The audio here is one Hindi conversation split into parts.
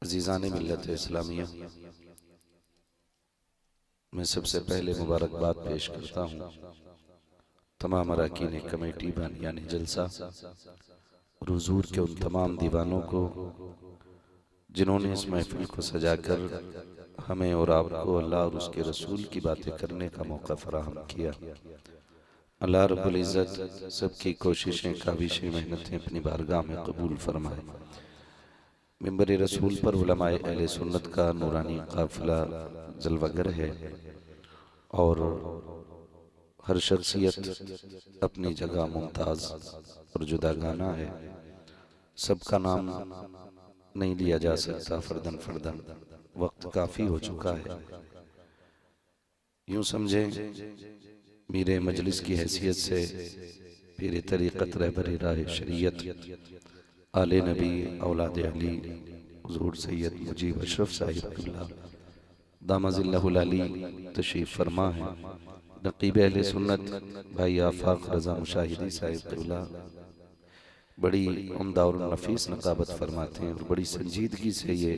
अज़ीज़ान मिल्लत इस्लामिया, मैं सबसे पहले मुबारकबाद पेश करता हूँ तमाम अरकान कमेटी बानियान जलसा और हुजूर के उन तमाम दीवानों को जिन्होंने इस महफिल को सजाकर हमें और आपको अल्लाह और उसके रसूल की बातें करने का मौका फराहम किया। अल्लाह रब्बुल इज़्ज़त सबकी कोशिशें, काविशें, मेहनतें अपनी बारगाह में कबूल फरमाए। मिंबर रसूल पर उलमाए अहले सुन्नत का नूरानी काफिला जलवागर है और हर शख्सियत अपनी जगह मुमताज और जुदागाना है। सबका नाम नहीं लिया जा सकता फर्दन फर्दन, वक्त काफी हो चुका है। यूं समझे मेरे मजलिस की हैसियत से पीर तरीक़त रहबर राह शरीयत आले नबी औलाद अली हुजूर सैयद मुजीब अशरफ साहिब दामजिल्लहुल अली तशरीफ़ फरमा है। नक़ीब अहले सुन्नत भाई आफाक रज़ा मुशाहिदी साहिब क़िबला बड़ी उम्दा और नफीस नकाबत फरमाते हैं और बड़ी संजीदगी से ये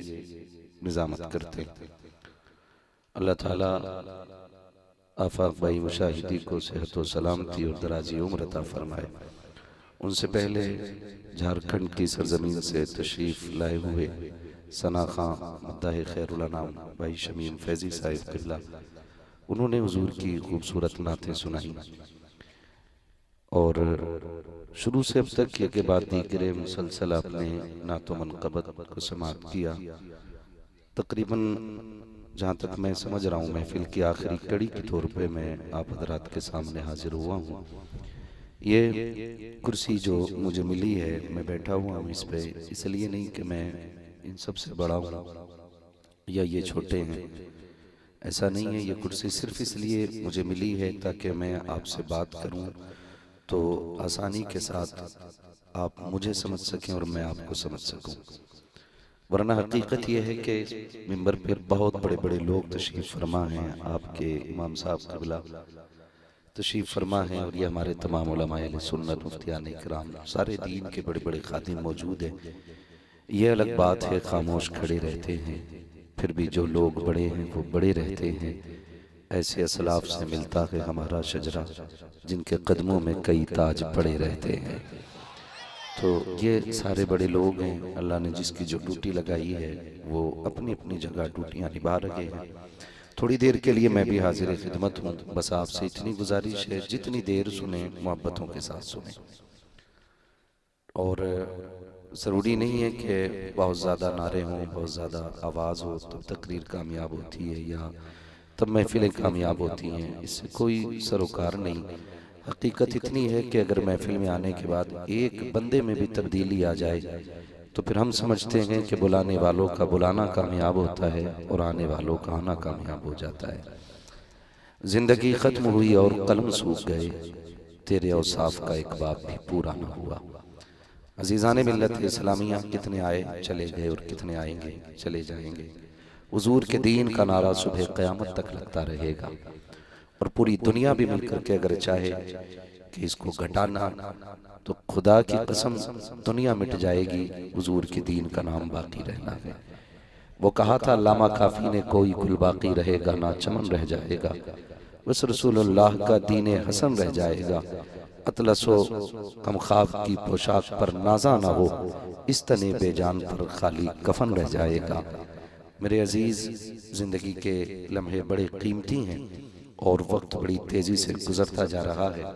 निज़ामत करते हैं। अल्लाह ताला आफाक भाई मुशाहिदी को सेहत व सलामती और दराजी उम्र अता फरमाए। उनसे पहले झारखंड की सरजमीन से तशरीफ़ लाए हुए सना खां मद्दाह खैरुल अनाम भाई शमीम फैज़ी साहिब क़िबला, उन्होंने हुजूर की खूबसूरत नातें सुनाई और शुरू से अब तक के बाद दीगरे मुसलसल अपने नातो मनक़बत को समाप्त किया। तकरीबन जहाँ तक मैं समझ रहा हूँ महफिल की आखिरी कड़ी के तौर पे मैं आप हज़रात के सामने हाजिर हुआ हूँ। ये कुर्सी जो मुझे मिली है, मैं बैठा हुआ हूँ इस पे, इसलिए नहीं कि मैं इन सब से बड़ा हूँ या ये छोटे हैं, ऐसा नहीं है। ये कुर्सी सिर्फ इसलिए मुझे मिली है ताकि मैं आपसे बात करूं तो आसानी के साथ आप मुझे समझ सकें और मैं आपको समझ सकूं। वरना हकीकत यह है कि मिंबर पर बहुत बड़े बड़े लोग तशरीफ़ फरमा हैं, आपके इमाम साहब क़िबला तशरीफ़ फरमा हैं और ये हमारे तमाम उलमाए अहले सुन्नत मुफ्तियान इकराम सारे दीन के बड़े बड़े खादिम मौजूद हैं। ये अलग बात है खामोश खड़े रहते हैं, फिर भी जो लोग बड़े हैं वो बड़े रहते हैं। ऐसे असलाफ से मिलता है हमारा शजरा जिनके कदमों में कई ताज पड़े रहते हैं। तो ये सारे बड़े लोग हैं, अल्लाह ने जिसकी जो ड्यूटी लगाई है वो अपनी अपनी जगह ड्यूटियाँ निभा रहे हैं। थोड़ी देर के लिए मैं भी हाजिर खिदमत हूँ। बस आपसे इतनी गुजारिश है, जितनी देर सुने मोहब्बतों के साथ सुने और ज़रूरी नहीं है कि बहुत ज़्यादा नारे हों, बहुत ज़्यादा आवाज़ हो तब तकरीर कामयाब होती है या तब महफिलें कामयाब होती हैं, इससे कोई सरोकार नहीं। हकीकत इतनी है कि अगर महफिल में आने के बाद एक बंदे में भी तब्दीली आ जाए तो फिर हम समझते हैं कि बुलाने वालों का बुलाना कामयाब होता है और आने वालों का आना कामयाब हो जाता है। ज़िंदगी ख़त्म हुई और कलम सूख गए, तेरे औसाफ का एक बाप भी पूरा न हुआ। अज़ीज़ान मिल्लत इस्लामिया, कितने आए चले गए और कितने आएंगे चले जाएंगे। हुजूर के दीन का नारा सुबह क़यामत तक लगता रहेगा और पूरी दुनिया भी मिलकर के अगर चाहे कि इसको घटाना तो खुदा की कसम दुनिया मिट जाएगी, हुजूर के दीन का नाम बाकी रहना है। वो कहा था अल्लामा काफ़ी ने, कोई गुल बाकी रहेगा ना चमन रह जाएगा, बस रसूलुल्लाह का दीन हसन रह जाएगा। अतलसो कमखाब की पोशाक पर नाजा ना हो, इस तने बेजान पर खाली कफन रह जाएगा। मेरे अजीज, जिंदगी के लम्हे बड़े कीमती हैं और वक्त बड़ी तेजी से गुजरता जा रहा है।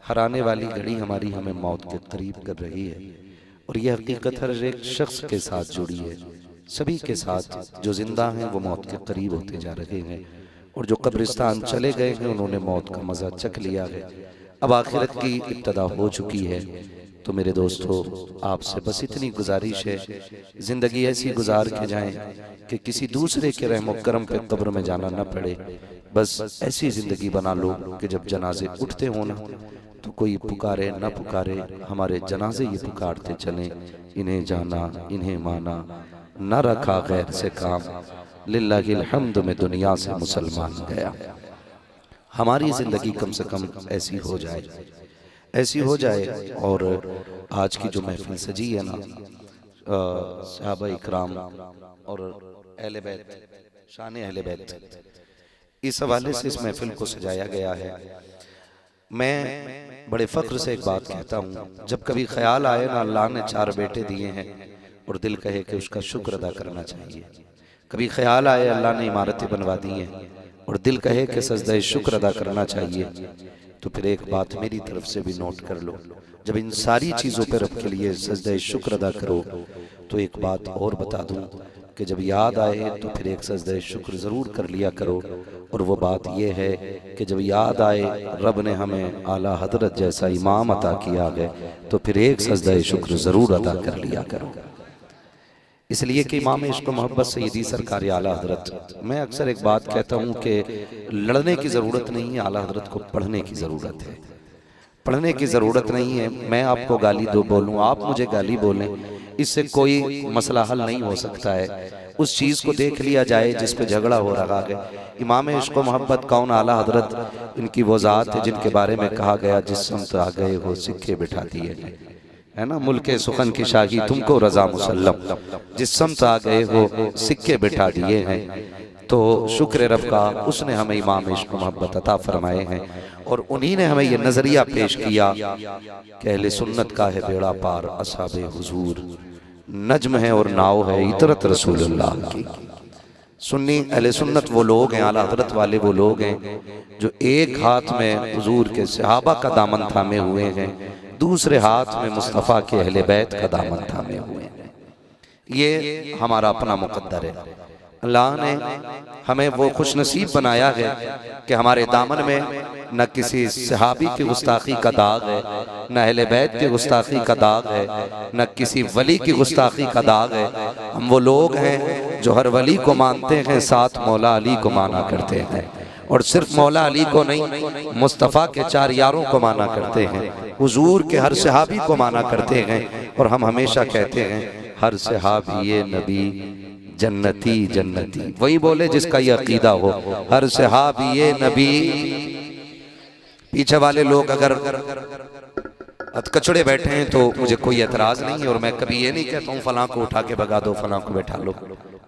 हर आने वाली घड़ी हमारी हमें मौत के करीब कर रही है और यह हकीकत हर एक शख्स के साथ जुड़ी है। सभी के साथ जो जिंदा हैं वो मौत के करीब होते जा रहे हैं और जो कब्रिस्तान चले गए हैं उन्होंने मौत का मजा चख लिया है। अब आखिरत की इब्तदा हो चुकी है। तो मेरे दोस्तों, आपसे बस इतनी गुजारिश है, जिंदगी ऐसी गुजार के जाएं कि किसी दूसरे के रहमो करम पे कब्र में जाना न पड़े। बस ऐसी जिंदगी बना लो कि जब जनाजे उठते हो ना तो कोई पुकारे न पुकारे, हमारे जनाजे ये पुकारते चलें, इन्हें जाना इन्हें माना, न रखा गैर से काम, लिल्लाहिल हम्द में दुनिया से मुसलमान गया। हमारी जिंदगी कम से कम ऐसी हो जाए, ऐसी हो जाए। और आज की जो महफिल सजी है ना, सहाबा इकराम और अहले बैत, शान अहले बैत, इस हवाले से इस महफिल को सजाया गया है। मैं बड़े फख्र से एक बात कहता हूँ, जब कभी ख्याल आए ना अल्लाह ने 4 बेटे दिए हैं और दिल कहे कि उसका शुक्र अदा करना चाहिए, कभी ख्याल आए अल्लाह ने इमारतें बनवा दी हैं और दिल कहे कि सजदा शुक्र अदा करना चाहिए, तो फिर एक बात मेरी तरफ से भी नोट कर लो, जब इन सारी चीज़ों पर रब के लिए सजदा शुक्र अदा करो तो एक बात और बता दूं कि जब याद आए तो फिर एक सजदा शुक्र ज़रूर कर लिया करो। और वो बात ये है कि जब याद आए रब ने हमें आला हजरत जैसा इमाम अता किया है तो फिर एक सजदा शुक्र ज़रूर अदा कर लिया करो। इसलिए कि इमाम इश्क व मोहब्बत सैयदी सरकार आला हजरत, मैं अक्सर एक बात कहता हूँ कि लड़ने की ज़रूरत नहीं है, आला हजरत को पढ़ने की ज़रूरत है। पढ़ने की ज़रूरत नहीं है, मैं आपको गाली दो बोलूँ, आप मुझे गाली बोलें, इससे कोई मसला हल नहीं हो सकता है। उस चीज़ को देख लिया जाए जिस पे झगड़ा हो रहा है। इमाम इश्क व मोहब्बत कौन, आला हजरत, इनकी वो ज़ात है जिनके बारे में कहा गया जिस समत आ गए हो सिक्के बिठा दिए हैं, है ना। मुल्के सुखन की शाही तुमको रजा मुसल्लम, जिस समत आ गए हो सिक्के बिठा दिए हैं। तो शुक्र रब का, उसने हमें इमाम इश्क व मोहब्बत अता फरमाए हैं और उन्हीं ने हमें ये नजरिया पेश किया कि अहले सुन्नत का है बेड़ा पार, असहाबे हुजूर नज्म है और नाव है इतरत रसूलुल्लाह की। सुन्नी अहले सुन्नत वो लोग हैं, आला हजरत वाले वो लोग हैं जो एक हाथ में हुजूर के सहाबा का दामन थामे हुए हैं, दूसरे हाथ में मुस्तफ़ा के अहले बैत का दामन थामे हुए हैं। ये हमारा अपना मुकद्दर है। अल्लाह ने हमें वो खुश नसीब बनाया है कि हमारे दामन में न किसी सहाबी की गुस्ताखी का दाग है, न अहले बैत की गुस्ताखी का दाग है, न किसी वली की गुस्ताखी का दाग है। हम वो लोग हैं जो हर वली को मानते हैं, साथ मौला अली को माना करते हैं, और सिर्फ मौला अली को नहीं, मुस्तफ़ा के 4 यारों को माना करते हैं, हुजूर के हर सहाबी को माना करते हैं। और हम हमेशा कहते हैं हर सहाबी नबी जन्नती जन्नती, वही बोले जिसका ये अकीदा हो, हर सहाबी नबी। पीछे वाले लोग अगर कचड़े बैठे हैं तो मुझे कोई एतराज नहीं है, और मैं कभी ये नहीं कहता हूँ फलां को उठा के भगा दो, फलां को बैठा लो।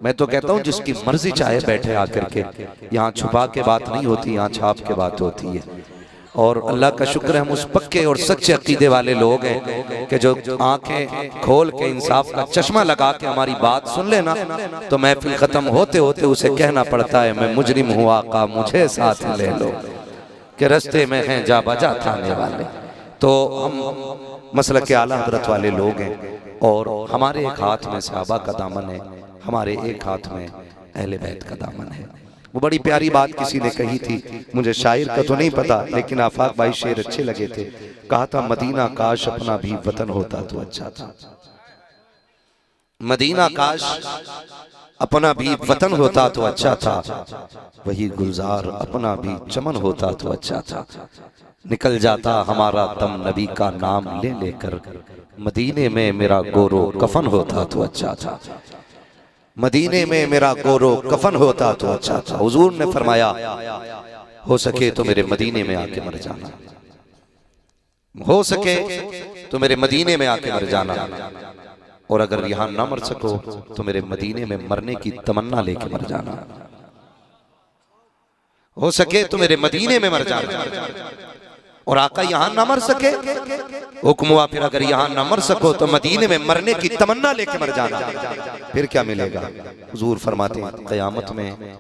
मैं तो कहता हूँ जिसकी मर्जी चाहे बैठे आकर के, यहाँ छुपा के बात नहीं होती, यहाँ छाप के बात होती है। और अल्लाह का शुक्र है हम उस पक्के और सच्चे अकीदे वाले लोग हैं कि जो आंखें खोल के इंसाफ का चश्मा लगा के हमारी बात सुन लेना तो महफिल खत्म होते होते उसे कहना पड़ता है मैं मुजरिम हूँ आका मुझे साथ ले लो, कि रास्ते में हैं जा बजा थाने वाले। तो हम मसलक के आला हजरत वाले लोग हैं और हमारे एक हाथ में सहाबा का दामन है, हमारे एक हाथ में अहले बैत का दामन है। वो बड़ी प्यारी बात किसी ने कही थी, मुझे शायर का तो नहीं पता, लेकिन आफाक भाई शेर अच्छे लगे थे। कहा था मदीना काश अपना भी वतन होता तो अच्छा था, मदीना काश अपना भी वतन होता तो अच्छा था, वही गुलजार अपना भी चमन होता तो अच्छा था। निकल जाता हमारा दम नबी का नाम ले लेकर, मदीने में मेरा गोरो कफन होता तो अच्छा था, मदीने में मेरा गोरो कफन होता तो अच्छा था। हुजूर ने फरमाया हो सके तो मेरे मदीने में आके मर जाना, हो सके तो मेरे मदीने में आके मर जाना, और अगर यहाँ ना मर सको तो मेरे मदीने में मरने की तमन्ना लेके मर जाना, हो सके तो मेरे मदीने में मर जाना। और आका यहाँ ना मर सके, हुक्म हुआ फिर अगर यहाँ ना मर सको तो मदीने में मरने की तमन्ना लेके मर जाना, फिर क्या मिलेगा। हुजूर फरमाते हैं क़यामत में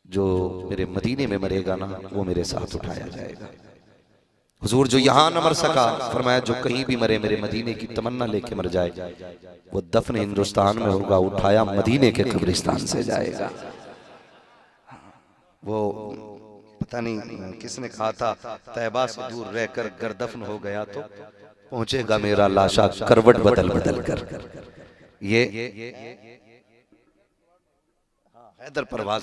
जो मेरे मदीने में मरेगा ना वो मेरे साथ उठाया जाएगा। हुजूर जो यहाँ न मर सका, फरमाया जो कहीं भी मरे मेरे मदीने की तमन्ना लेके मर जाए वो दफन हिंदुस्तान में होगा, उठाया मदीने के कब्रिस्तान से जाएगा। वो पता नहीं किसने कहा था तैबा से दूर रहकर गर दफन हो गया तो पहुंचेगा मेरा लाशा करवट बदल बदल कर। ये हैदर परवाज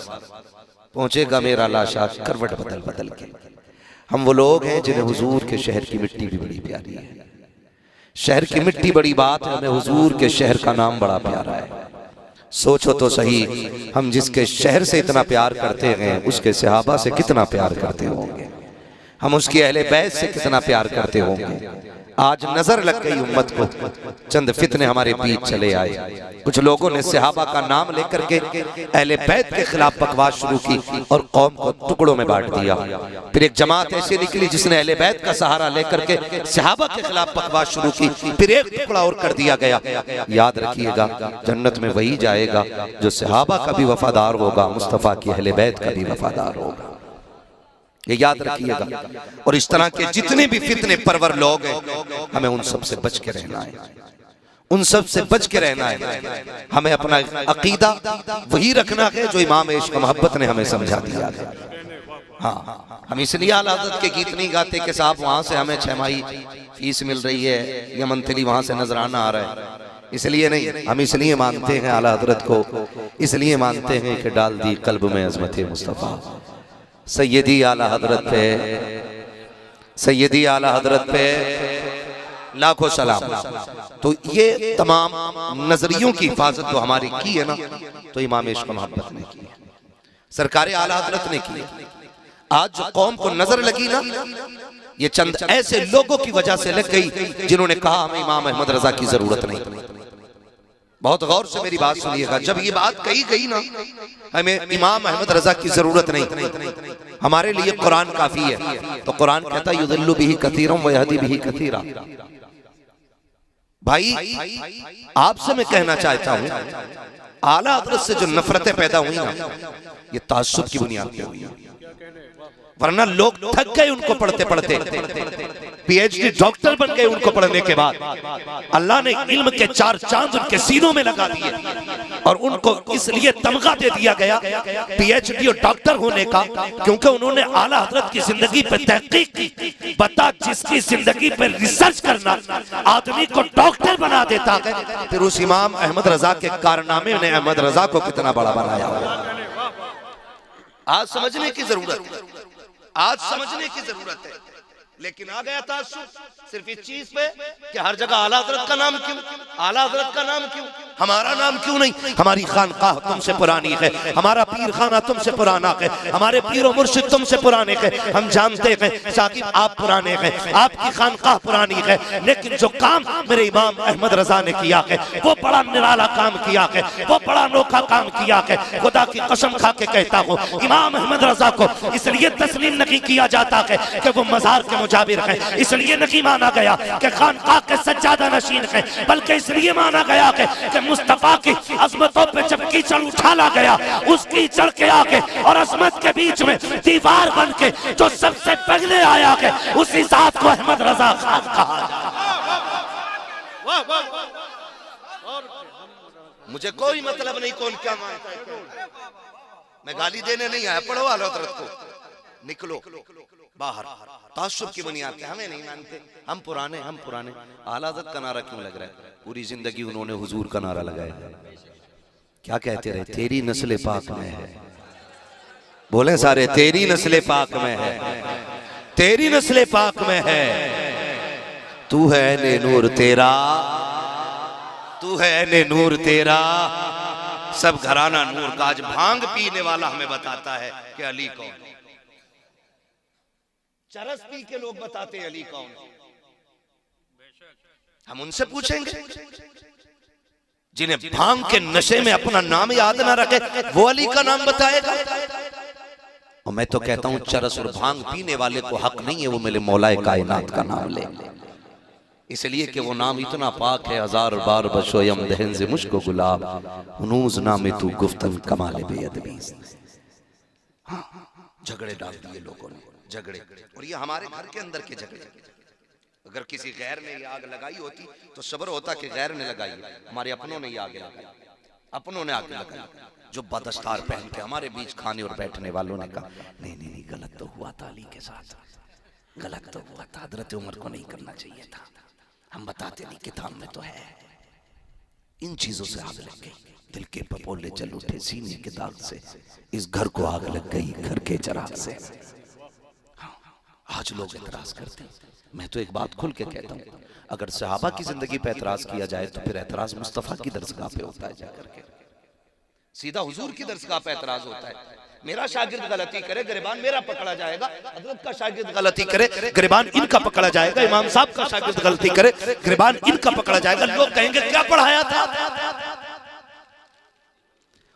पहुंचेगा मेरा लाशा करवट बदल बदल के। हम वो लोग हैं जिन्हें हुजूर के शहर की मिट्टी भी बड़ी प्यारी है। शहर की मिट्टी बड़ी बात है, हमें हुजूर के शहर का नाम बड़ा प्यारा है। सोचो तो सही, हम जिसके शहर से इतना प्यार करते हैं उसके सहाबा से कितना प्यार करते होंगे, हम उसकी अहले बैत से कितना प्यार करते होंगे। आज नजर लग गई उम्मत को, चंद फितने हमारे बीच चले आए। कुछ लोगों ने सहाबा का नाम लेकर के अहले बैत के खिलाफ बकवास शुरू की और कौम को टुकड़ों में बांट दिया। फिर एक जमात ऐसी निकली जिसने अहले बैत का सहारा लेकर के सहाबा के खिलाफ बकवास शुरू की, फिर एक टुकड़ा और कर दिया गया। याद रखिएगा, जन्नत में वही जाएगा जो सहाबा का भी वफादार होगा, मुस्तफा की अहले बैत का भी वफादार होगा। ये याद रखिएगा। और इस तरह के जितने भी फितने परवर लोग हैं, हमें उन सब से बच के रहना है, उन सब से बच के रहना है। हमें अपना अकीदा वही रखना है जो इमाम इश्क मोहब्बत ने हमें समझा दिया है। हाँ, हम इसलिए आला हज़रत के गीत नहीं गाते कि साहब वहां से हमें 6 माही फीस मिल रही है या मंथली वहां से नजराना आ रहा है, इसलिए नहीं। हम इसलिए मानते हैं आला हज़रत को, इसलिए मानते हैं कि डाल दी कल्ब में अज़मत मुस्तफ़ा। सैयदी आला हज़रत पे, सैयदी आला हज़रत पे लाखों सलाम। तो ये तमाम नजरियों की हिफाजत तो हमारी की है ना, तो इमाम इश्क मोहब्बत ने की, सरकार आला हज़रत ने की। आज जो कौम को नजर लगी ना, ये चंद ऐसे लोगों की वजह से लग गई जिन्होंने कहा हमें इमाम अहमद रजा की जरूरत नहीं। बहुत गौर से मेरी बात सुनिएगा, जब ये बात कही गई ना हमें इमाम अहमद रजा की जरूरत नहीं, हमारे लिए कुरान काफी है, तो कुरान कहता है युदिल्लु बिही कसीरम व यहदी बिही कसीरा। भाई आपसे मैं कहना चाहता हूं, आला हज़रत से जो नफरतें पैदा हुई ना, ये ताज्जुब की बुनियाद पे हुई, वरना लोग थक गए उनको पढ़ते पढ़ते, पीएचडी डॉक्टर बन गए उनको पढ़ने के बाद। अल्लाह ने इल्म के 4 चांद उनके सीनों में लगा दिए और उनको इसलिए तमगा दे दिया गया पीएचडी और डॉक्टर होने का, क्योंकि उन्होंने आला हज़रत की जिंदगी पे तहकीक की। बता, जिसकी जिंदगी पे रिसर्च करना आदमी को डॉक्टर बना देता है, फिर उस इमाम अहमद रजा के कारनामे ने अहमद रजा को कितना बड़ा बनाया। आज समझने की जरूरत है, आज समझने की जरूरत है। लेकिन आ गया ताज्जुब सिर्फ इस चीज पे कि हर जगह आला हज़रत का नाम क्यों, आला हज़रत का नाम क्यों, हमारा नाम क्यों नहीं। हमारी खानकाह तुमसे पुरानी है, हमारा पीर खाना तुमसे पुराना है, हमारे पीर और मुर्शिद तुमसे पुराने हैं। हम जानते हैं साकिब आप पुराने हैं, आपकी खानकाह पुरानी है, लेकिन जो काम मेरे इमाम अहमद रजा ने किया है वो बड़ा निराला काम किया है, वो बड़ा अनोखा काम किया है। खुदा की कसम खा के कहता हूँ, इमाम अहमद रजा को इसलिए तस्लीम नहीं किया जाता है कि वो मजार के मुजाबिर है, इसलिए नहीं माना गया कि खानकाह के सज्जादा नशीन है, बल्कि इसलिए माना गया कि मुस्तफा की अजमतों पे जब कीचड़ उछाला गया, उस कीचड़ के आगे और अजमत के बीच में दीवार बन के जो सबसे पहले आया है, उसी जात को अहमद रजा खान कहा। मुझे कोई मतलब नहीं कौन क्या मानता है, मैं गाली देने नहीं आया, पढ़ो आला हज़रत को, निकलो बाहर। ताज्जुब की बुनियाद पे हमें नहीं मानते, हम पुराने, हम पुराने। आला हज़रत का नारा क्यों लग रहा है? पूरी जिंदगी उन्होंने हुजूर का नारा लगाया। क्या कहते रहे? तेरी नस्ल पाक में है, बोले सारे, तेरी नस्ल पाक में है, तेरी नस्ल पाक में है। तू है ने नूर तेरा, तू है ने नूर तेरा, सब घराना नूर का। आज भांग पीने वाला हमें बताता है कि अली कौन, चरस पी के लोग बताते हैं अली कौन। हम उनसे पूछेंगे जिन्हें भांग के नशे में अपना नाम याद ना रखे, वो अली का नाम बताएगा। और मैं तो कहता हूं चरस और भांग पीने वाले को हक नहीं है वो मेरे मौलाए कायनात का नाम ले, इसलिए कि वो नाम इतना पाक है। 1000 बार बशोयम दहन से मुझको गुलाब, हुनूज नामे तू गुफ्तन कमाल बेअदबी। झगड़े डाल दिए लोगों ने, झगड़े। और ये हमारे घर के अंदर के झगड़े। अगर किसी गैर ने ये आग लगाई होती तो सब्र होता कि गैर ने लगाई, हमारे अपनों ने ये आग लगाई, अपनों ने आग लगाई। जो बदस्तार पहन के हमारे बीच खाने और बैठने वालों ने कहा नहीं नहीं नहीं, गलत तो हुआ था अली के साथ, गलत तो हुआ था, हज़रत उमर को नहीं करना चाहिए था। हम बताते नहीं, किताब में तो है। इन चीजों से आग लग गई, दिल के पपोले जल उठे सीने के दाग से, इस घर को आग लग गई घर के चिराग से। आज लोग एतराज करते हैं। मैं तो एक बात खुल के कहता हूं, अगर सहाबा की जिंदगी पे एतराज किया जाए तो फिर एतराज मुस्तफा की दरसगाह पे होता है जाकर के। सीधा हुजूर की दरगाह पे एतराज होता है। मेरा शागिर्द गलती करे, गिरबान मेरा पकड़ा जाएगा। हजरत का शागिर्द गलती करे, गिरबान इनका पकड़ा जाएगा। इमाम साहब का शागिर्द गलती करे, गिरबान इनका पकड़ा जाएगा। लोग कहेंगे क्या पढ़ाया था,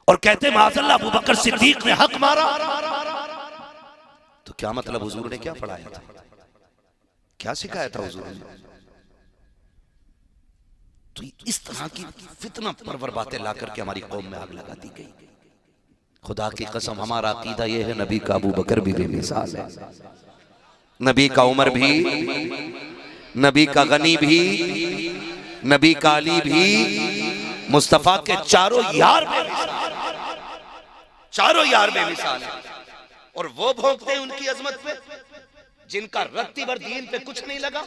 और कहते माज़अल्लाह अबू बकर सिद्दीक ने हक मारा। तो क्या मतलब हुजूर ने क्या पढ़ाया था, क्या सिखाया था हुजूर ने? तो इस तरह की फितना परवर बातें ला करके हमारी कौम में आग लगा दी गई। खुदा की कसम हमारा अकीदा यह है, नबी का अबू बकर भी बेमिसाल है, नबी का उमर भी, नबी का गनी भी, नबी का अली भी, मुस्तफा के चारों यार बेमिसाल, चारों यार बेमिसाल है। और वो भोंकते हैं उनकी अजमत पे जिनका रत्ती भर दीन पे कुछ नहीं लगा,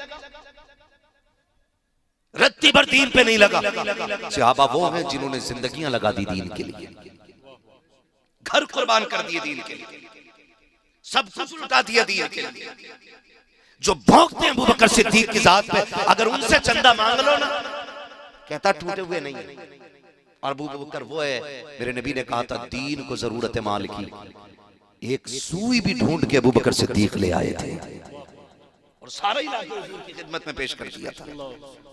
रत्ती भर दीन पे नहीं लगा। सहाबा वो हैं जिन्होंने जिंदगियां लगा दी दीन के लिए, घर कुर्बान कर दिए दीन के लिए, सब कुछ लुटा दिया दीन के लिए। जो भौंकते हैं अबू बकर सिद्दीक की जात पे, अगर उनसे चंदा मांग लो ना, कहता टूटे हुए नहीं। और अबू बकर वो है, मेरे नबी ने कहा था दीन को जरूरत है माल की, एक सुई भी ढूंढ के अबू बकर सिद्दीक ले आए थे और सारा इलाका हुजूर की खिदमत में पेश कर दिया था।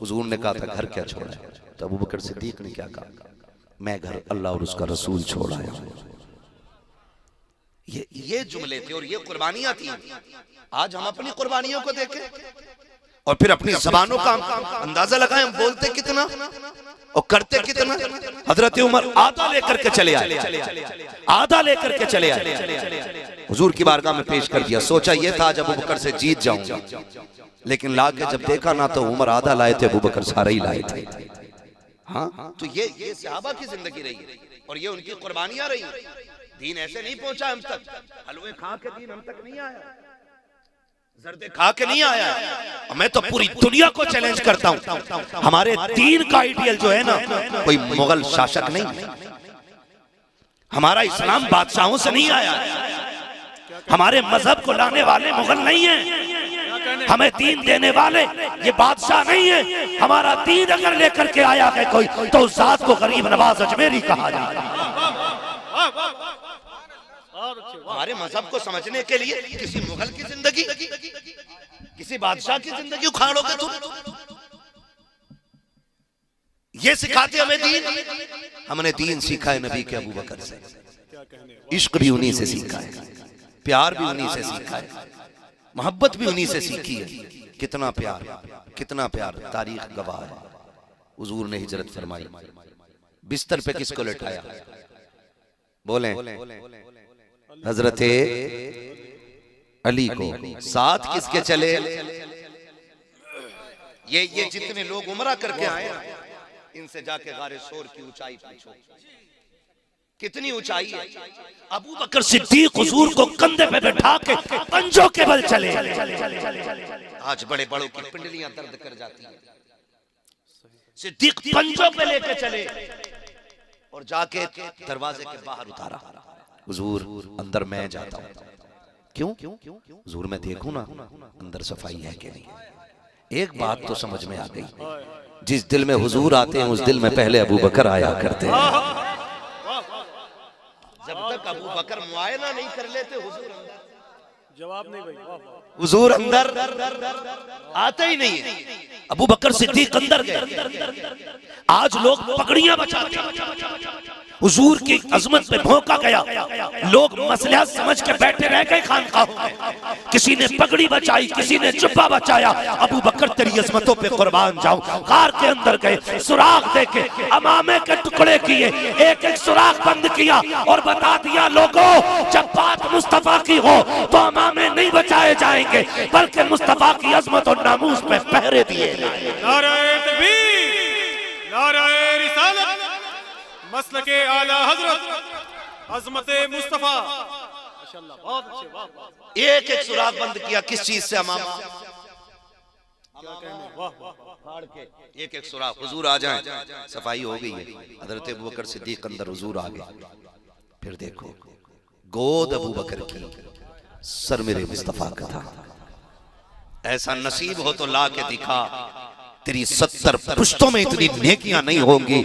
हुजूर ने कहा था घर क्या छोड़ा है, तो अबू बकर सिद्दीक ने क्या कहा, मैं घर अल्लाह और उसका रसूल छोड़ आया। ये जुमले थे और ये कुर्बानियां थी। आज हम अपनी कुर्बानियों को देखें और फिर अपनी जबानों का अंदाजा लगाएं, हम बोलते कितना और करते कितना। हजरत उमर आधा लेकर के चले आए, आधा लेकर के चले आए, हुजूर की बारगाह में पेश कर दिया। सोचा ये था आज अबू बकर से जीत जाऊंगा, लेकिन लाके जब देखा ना तो उमर आधा लाए थे, अबू बकर सारा ही लाए थे। हाँ, तो ये सहाबा की जिंदगी रही और ये उनकी कुर्बानियां रही। दीन ऐसे नहीं पहुंचा हम तक, हलवे खा के दीन हम तक नहीं आया, जर्दे खा के नहीं आया। मैं तो पूरी दुनिया को चैलेंज करता हूं, हमारे दीन का आइडियल जो है ना, कोई मुगल शासक नहीं, हमारा इस्लाम बादशाहों से नहीं आया, हमारे मजहब को लाने वाले मुगल नहीं है, हमें दीन देने वाले ये बादशाह नहीं है। हमारा दीन अगर लेकर के आया है कोई, तो उस जात को गरीब नवाज अजमेरी कहा जाता है। हमारे मजहब को समझने के लिए किसी मुगल की जिंदगी, किसी बादशाह की जिंदगी उखाड़ोगे तुम? ये सिखाते हमें दीन, हमने दीन सीखा है नबी के अबू बकर से, इश्क भी उन्हीं से सीखा है, प्यार भी उन्हीं से सीखा है, मोहब्बत भी उन्हीं से सीखी है। कितना प्यार, कितना प्यार, तारीख गवाह है। हुजूर ने हिजरत फरमाई, बिस्तर पे किसको लेटाया, बोले हजरते अली को, साथ किसके चले? ये जितने लोग उमरा करके आए ना, इनसे जाके गारे शोर की ऊंचाई पूछो, कितनी ऊंचाई है। अबू बकर सिद्दीक हुजूर को कंधे पे बैठा के पंजों के बल चले। आज बड़े बड़ों की पिंडलियां दर्द कर जाती है, सिद्दीक पंजों पे लेके चले और जाके दरवाजे के बाहर उतारा। हुजूर अंदर मैं जाता हूं, क्यों? हुजूर मैं देखूं ना अंदर सफाई है कि नहीं। एक बात तो समझ में आ गई, जिस दिल में हुजूर आते हैं उस दिल में पहले अबू बकर आया करते हैं। जब तक अबू बकर मुआयना नहीं कर लेते हुजूर अंदर जवाब नहीं भाई, हुजूर अंदर आते ही नहीं है। अबू बकर सिद्दीक अंदर गए। आज लोग पगड़ियां बचाते हैं, हुजूर की अजमत में भौंका गया, लोग मसला समझ के बैठे रह गए खानकाहों में। किसी ने पगड़ी बचाई, किसी ने जुब्बा बचाया। अबू बकर तेरी अजमतों पे कुर्बान जाऊं। कार के अंदर गए, सुराख देके अमामे के टुकड़े किए, एक एक सुराख बंद किया और बता दिया लोगों, जब बात मुस्तफा की हो तो अमामे नहीं बचाए जाएंगे, बल्कि मुस्तफा की अजमत और नामूस पे पहरे दिए। नारे तकबीर, नारे रिसालत, मसलके आला हजरत, अज़मते मुस्तफा। माशाअल्लाह, बहुत अच्छे, वाह। एक एक सुराख बंद किया, किस चीज से? अमामा, क्या कहने, वाह वाह। फाड़ के एक एक सुराख। हुजूर आ जाएं, सफाई हो गई है। हजरत अबू बकर सिद्दीक अंदर, हुजूर आ गए। फिर देखो, गोद अबू बकर की, सर मेरे मुस्तफा का था। ऐसा नसीब हो तो ला के दिखा, तेरी 70 पुश्तों में इतनी नेकियां नहीं होंगी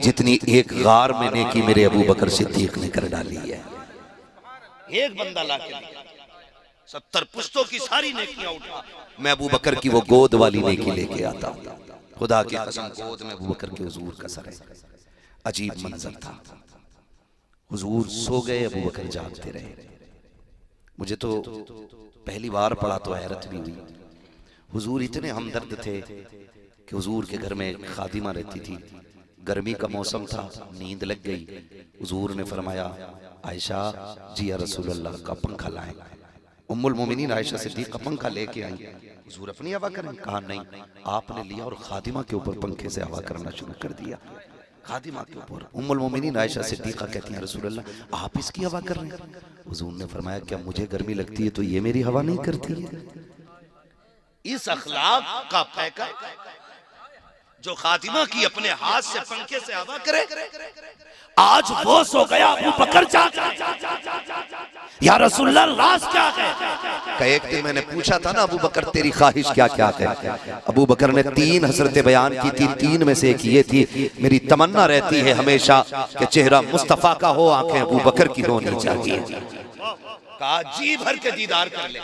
जितनी एक गार में नेकी मेरे अबू बकर सिद्दीक ने कर डाली है। एक बंदा लाके 70 पुश्तों की सारी नेकियां उठा, मैं अबू बकर की वो गोद वाली नेकी लेके आता। खुदा की कसम, गोद में अबू बकर के हुजूर का सर है। अजीब मंजर था। हुजूर सो गए, अबू बकर जागते रहे। मुझे तो पहली बार पढ़ा तो हैरत भी हुई। हुजूर इतने हमदर्द थे कि हुजूर के घर में एक खादिमा रहती थी। गर्मी का मौसम था, नींद लग गई। हुजूर ने फरमाया, आयशा जी या रसूल अल्लाह का पंखा लाएं। उम्मुल मोमिनीन आयशा सिद्दीक़ा पंखा लेके आई। हुजूर अपनी हवा करें? कहा नहीं, आपने लिया और खादिमा के ऊपर पंखे से हवा करना शुरू कर दिया। खादिमा के ऊपर। उम्मुल मोमिनीन आयशा सिद्दीक़ा कहती हैं, रसूल अल्लाह आप इसकी हवा कर रहे हैं? हुजूर ने फरमाया, क्या मुझे गर्मी लगती है तो ये मेरी हवा नहीं करती है? इस अखलाक का पैका जो खातिमा की अपने हाथ से पंखे से हवा करे, आज वो सो गया, अबू बकर या रसूलल्लाह राज क्या है? एक दिन मैंने पूछा था ना, अबू बकर तेरी ख्वाहिश क्या क्या है? अबू बकर ने 3 हसरतें बयान की थी। 3 में से एक ये थी, मेरी तमन्ना रहती है हमेशा कि चेहरा मुस्तफा का हो, आंखें अबू बकर की होनी चाहिए। कहा जी भर के दीदार कर ले,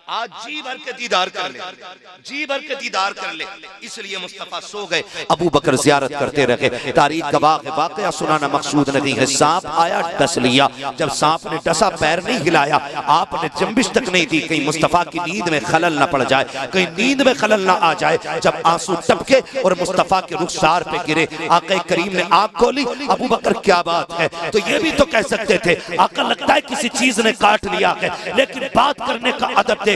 आज जी भर के दीदार कर ले, जी भर के दीदार कर ले। इसलिए मुस्तफा सो गए, अबू बकर ज़ियारत करते रहे। तारीख का वाक़या सुनाना मकसूद नहीं है। सांप आया, डस लिया। जब सांप ने डसा, पैर नहीं हिलाया, आपने जंबिश तक नहीं दी, कहीं मुस्तफा की नींद में खलल ना पड़ जाए, कहीं नींद में खलल ना आ जाए। जब आंसू टपके और मुस्तफा के रुखसार पे गिरे, आका करीम ने आंख खोली। अबू बकर क्या बात है? तो ये भी तो कह सकते थे, आका लगता है किसी चीज ने काट लिया है, लेकिन बात करने का अदब देखिए।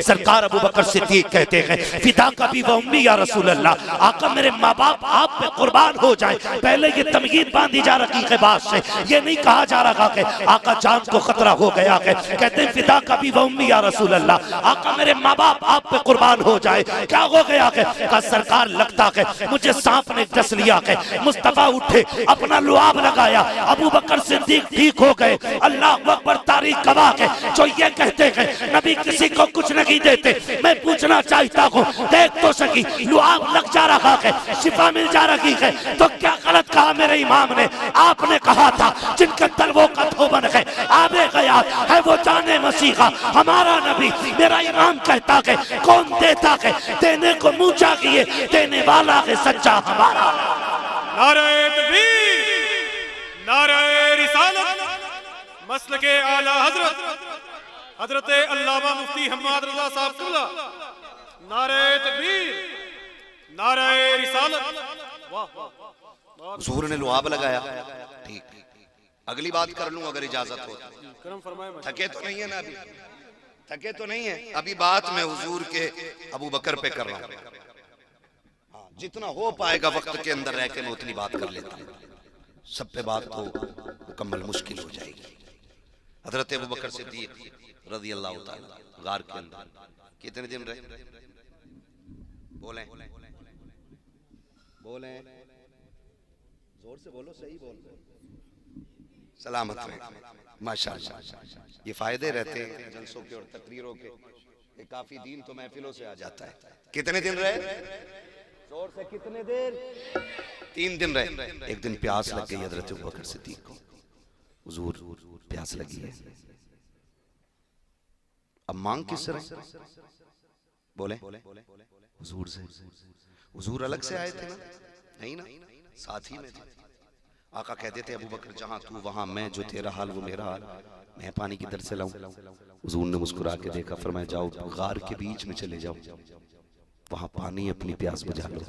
सरकार अबू बकर सिद्दीक कहते हैं, फिदा का भी व उम्मी या रसूल अल्लाह, आका मेरे माँ बाप आप पे कुर्बान हो जाए। पहले ये तमहीद बांधी जा रही है बात से, ये नहीं कहा जा रहा कि आका जान को खतरा हो गया है। कहते हैं फिदा का भी व उम्मी या रसूल अल्लाह, आका मेरे माँ बाप आप पे कुर्बान हो जाए। क्या हो गया है? का सरकार लगता है मुझे सांप ने डस लिया है। मुस्तफा उठे, अपना लुआब लगाया, अबू बकर सिद्दीक ठीक हो गए। अल्लाह अकबर, तारीख गवाह है जो ये कहते हैं नबी किसी को कुछ नहीं देते। मैं पूछना चाहता हूँ, देख तो सकी लुआब लग जा रहा है, शिफा मिल जा रही है, तो क्या गलत कहा मेरे इमाम ने? आपने कहा था जिनके तलवों का धोबन है, आबे गया है वो जाने मसीहा। हमारा नबी मेरा इमाम कहता है, कौन देता है? देने को मुँह चाहिए, देने वाला है सच्चा हमारा। नारे तकबीर, नारे रिसालत, मसलके आला हजरत अल्लामा मुफ्ती हम्माद रजा साहब कुल्ला। नारे तकबीर, नारे रिसालत। वाह, हुजूर ने लुआब लगाया। ठीक, अगली बात कर लूं अगर इजाजत हो। करम फरमाए। थके तो नहीं है ना अभी? थके तो नहीं है अभी? बात मैं हुजूर के अबू बकर पे कर रहा हूँ। जितना हो पाएगा वक्त के अंदर रह के मैं उतनी बात कर लेता हूँ। सब पे बात तो मुकम्मल मुश्किल हो जाएगी। हजरत अबू बकर सिद्दीक रज़ी अल्लाह ताला गार के अंदर कितने दिन रहे? बोलें बोलें, जोर से बोलो, सही बोलो। सलामत रहे, माशाअल्लाह। ये फायदे रहते हैं जलसों के और तकरीरों के, काफी दिन तो महफिलों से आ जाता है। कितने दिन रहे? जोर से, कितने देर? 3 दिन रहे। एक दिन प्यास लग गई हजरत अबू बकर सिद्दीक को। हुजूर प्यास लगी है, अब मांग किस तरह? बोले हुजूर से। हुजूर अलग से आए थे ना? नहीं ना, साथ ही में थे। आका कहते थे, अबू बकर जहां तू वहां मैं, जो तेरा हाल वो मेरा हाल, मैं पानी की दर से लाऊं। हुजूर ने मुस्कुरा के देखा, फरमाया जाओ गार के बीच में चले जाओ, वहां पानी अपनी प्यास बुझा लो।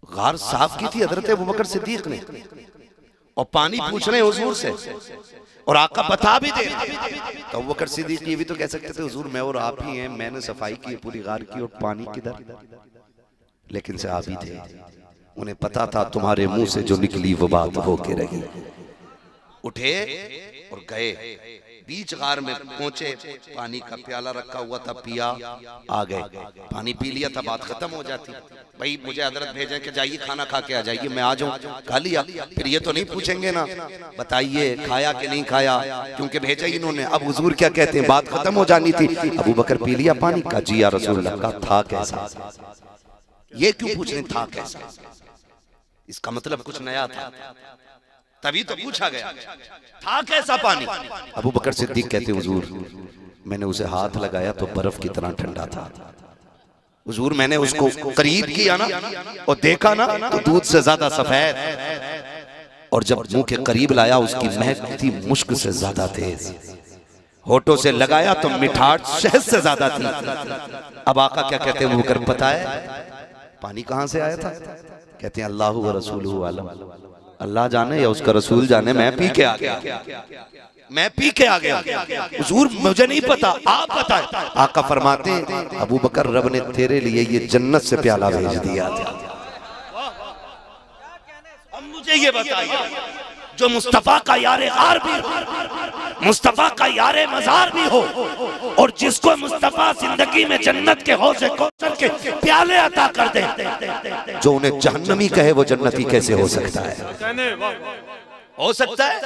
गार साफ की थी हजरत अबू बकर सिद्दीक ने, और पानी पूछ रहे हुजूर से, और आका बता भी दे। तो अबू बकर सिद्दीक ये भी तो कह सकते थे, हुजूर मैं और आप ही हैं, मैंने सफाई की पूरी गार की और पानी किधर? लेकिन सहाबी थे, उन्हें पता था तुम्हारे मुंह से जो निकली वो बात होके रही। उठे और गए, बीच गार में पहुंचे, पानी का प्याला रखा हुआ था, पिया, आ गए, पानी पी लिया था, बात खत्म हो जाती। भाई मुझे हजरत भेजे कि जाइए खाना खा के आ जाइए, मैं आ जाऊं, खा लिया, फिर ये तो नहीं पूछेंगे ना बताइए खाया कि नहीं खाया, क्योंकि भेजा ही इन्होंने। अब हुजूर क्या कहते हैं, बात खत्म हो जानी थी, अबू बकर पी लिया पानी का, जी या रसूलुल्लाह का था कैसा, ये क्यों पूछ रहे था कैसा, इसका मतलब कुछ नया था, तभी तो पूछा गया था कैसा पानी। अबू बकर सिद्दीक कहते हुजूर मैंने उसे हाथ लगाया तो बर्फ की तरह ठंडा था। हुजूर मैंने उसको करीब किया ना और देखा ना तो दूध से ज्यादा सफेद, और जब मुंह के करीब लाया उसकी महक थी मुश्क से ज्यादा तेज, होठों से लगाया तो मिठास शहद से ज्यादा थी। अब आका क्या कहते हैं, मुकर पता है पानी कहां से आया था? कहते हैं अल्लाह व रसूलुहु आलम, अल्लाह जाने या उसका रसूल जाने, मैं पी के आ गया, मैं पी के आ गया, हुजूर मुझे नहीं पता, आप बताएं। आका फरमाते हैं अबू बकर रब ने तेरे लिए ये जन्नत से प्याला भेज दिया था। अब मुझे ये बताइए, जो मुस्तफा का यारे गार भी हो, मुस्तफा का यारे मजार भी हो, और जिसको मुस्तफा जिंदगी में जन्नत के हौज़े कौसर के प्याले अता कर दे, जो उन्हें जहन्नमी कहे वो जन्नती कैसे हो सकता है? हो सकता है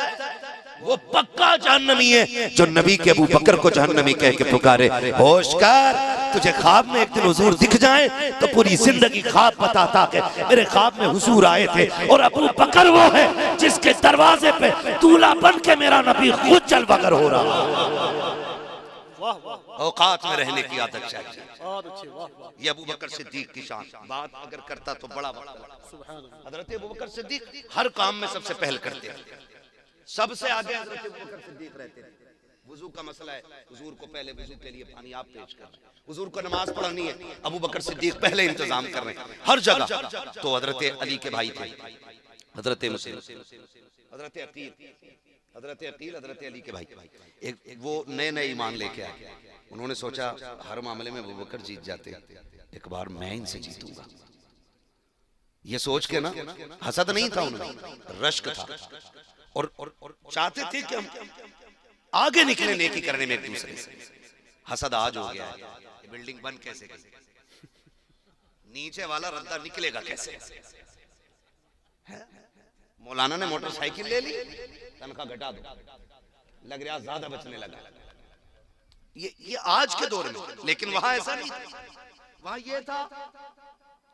वो पक्का जहन्नमी है जो नबी के अबू बकर को जहन्नमी कह के पुकारे। होश कर, तुझे ख्वाब में एक दिन हुजूर दिख जाए तो पूरी जिंदगी ख्वाब बताता कि मेरे ख्वाब में हुजूर आए थे, और अबू बकर वो है जिसके दरवाजे पे दूल्हा बन के मेरा नबी खुद चल बगर हो रहा। औकात में रहने की आदत चाहिए, ये अबू बकर सिद्दीक की शान। बात अगर करता तो बड़ा हजरत अबू बकर सिद्दीक हर काम में सबसे पहल करते हैं, सबसे आगे हजरत अबू बकर सिद्दीक रहते हैं। वुजू का मसला है, हुजूर को पहले वुजू के लिए पानी आप पेश कर रहे हैं, हुजूर को नमाज पढ़नी है, अबू बकर सिद्दीक पहले इंतजाम कर रहे हैं हर जगह। तो हजरत अली के भाई थे, हजरत मुस्लिम, हजरत अकील, हजरत अली के भाई, एक वो नए नए ईमान लेके आए। उन्होंने सोचा हर मामले में अबू बकर जीत जाते, एक बार मैं इनसे जीतूंगा। ये सोच के ना, हसद नहीं था उन्हें, रश्क था, और चाहते थे कि हम आगे निकले नेकी करने में एक दूसरे से। हसद आज हो गया है, ये बिल्डिंग बन कैसे गई, नीचे वाला रद्दा निकलेगा कैसे? मौलाना ने मोटरसाइकिल ले ली, तनख्वाह घटा दो, लग रहा ज्यादा बचने लगा। ये आज के दौर में, लेकिन वहां ऐसा नहीं था,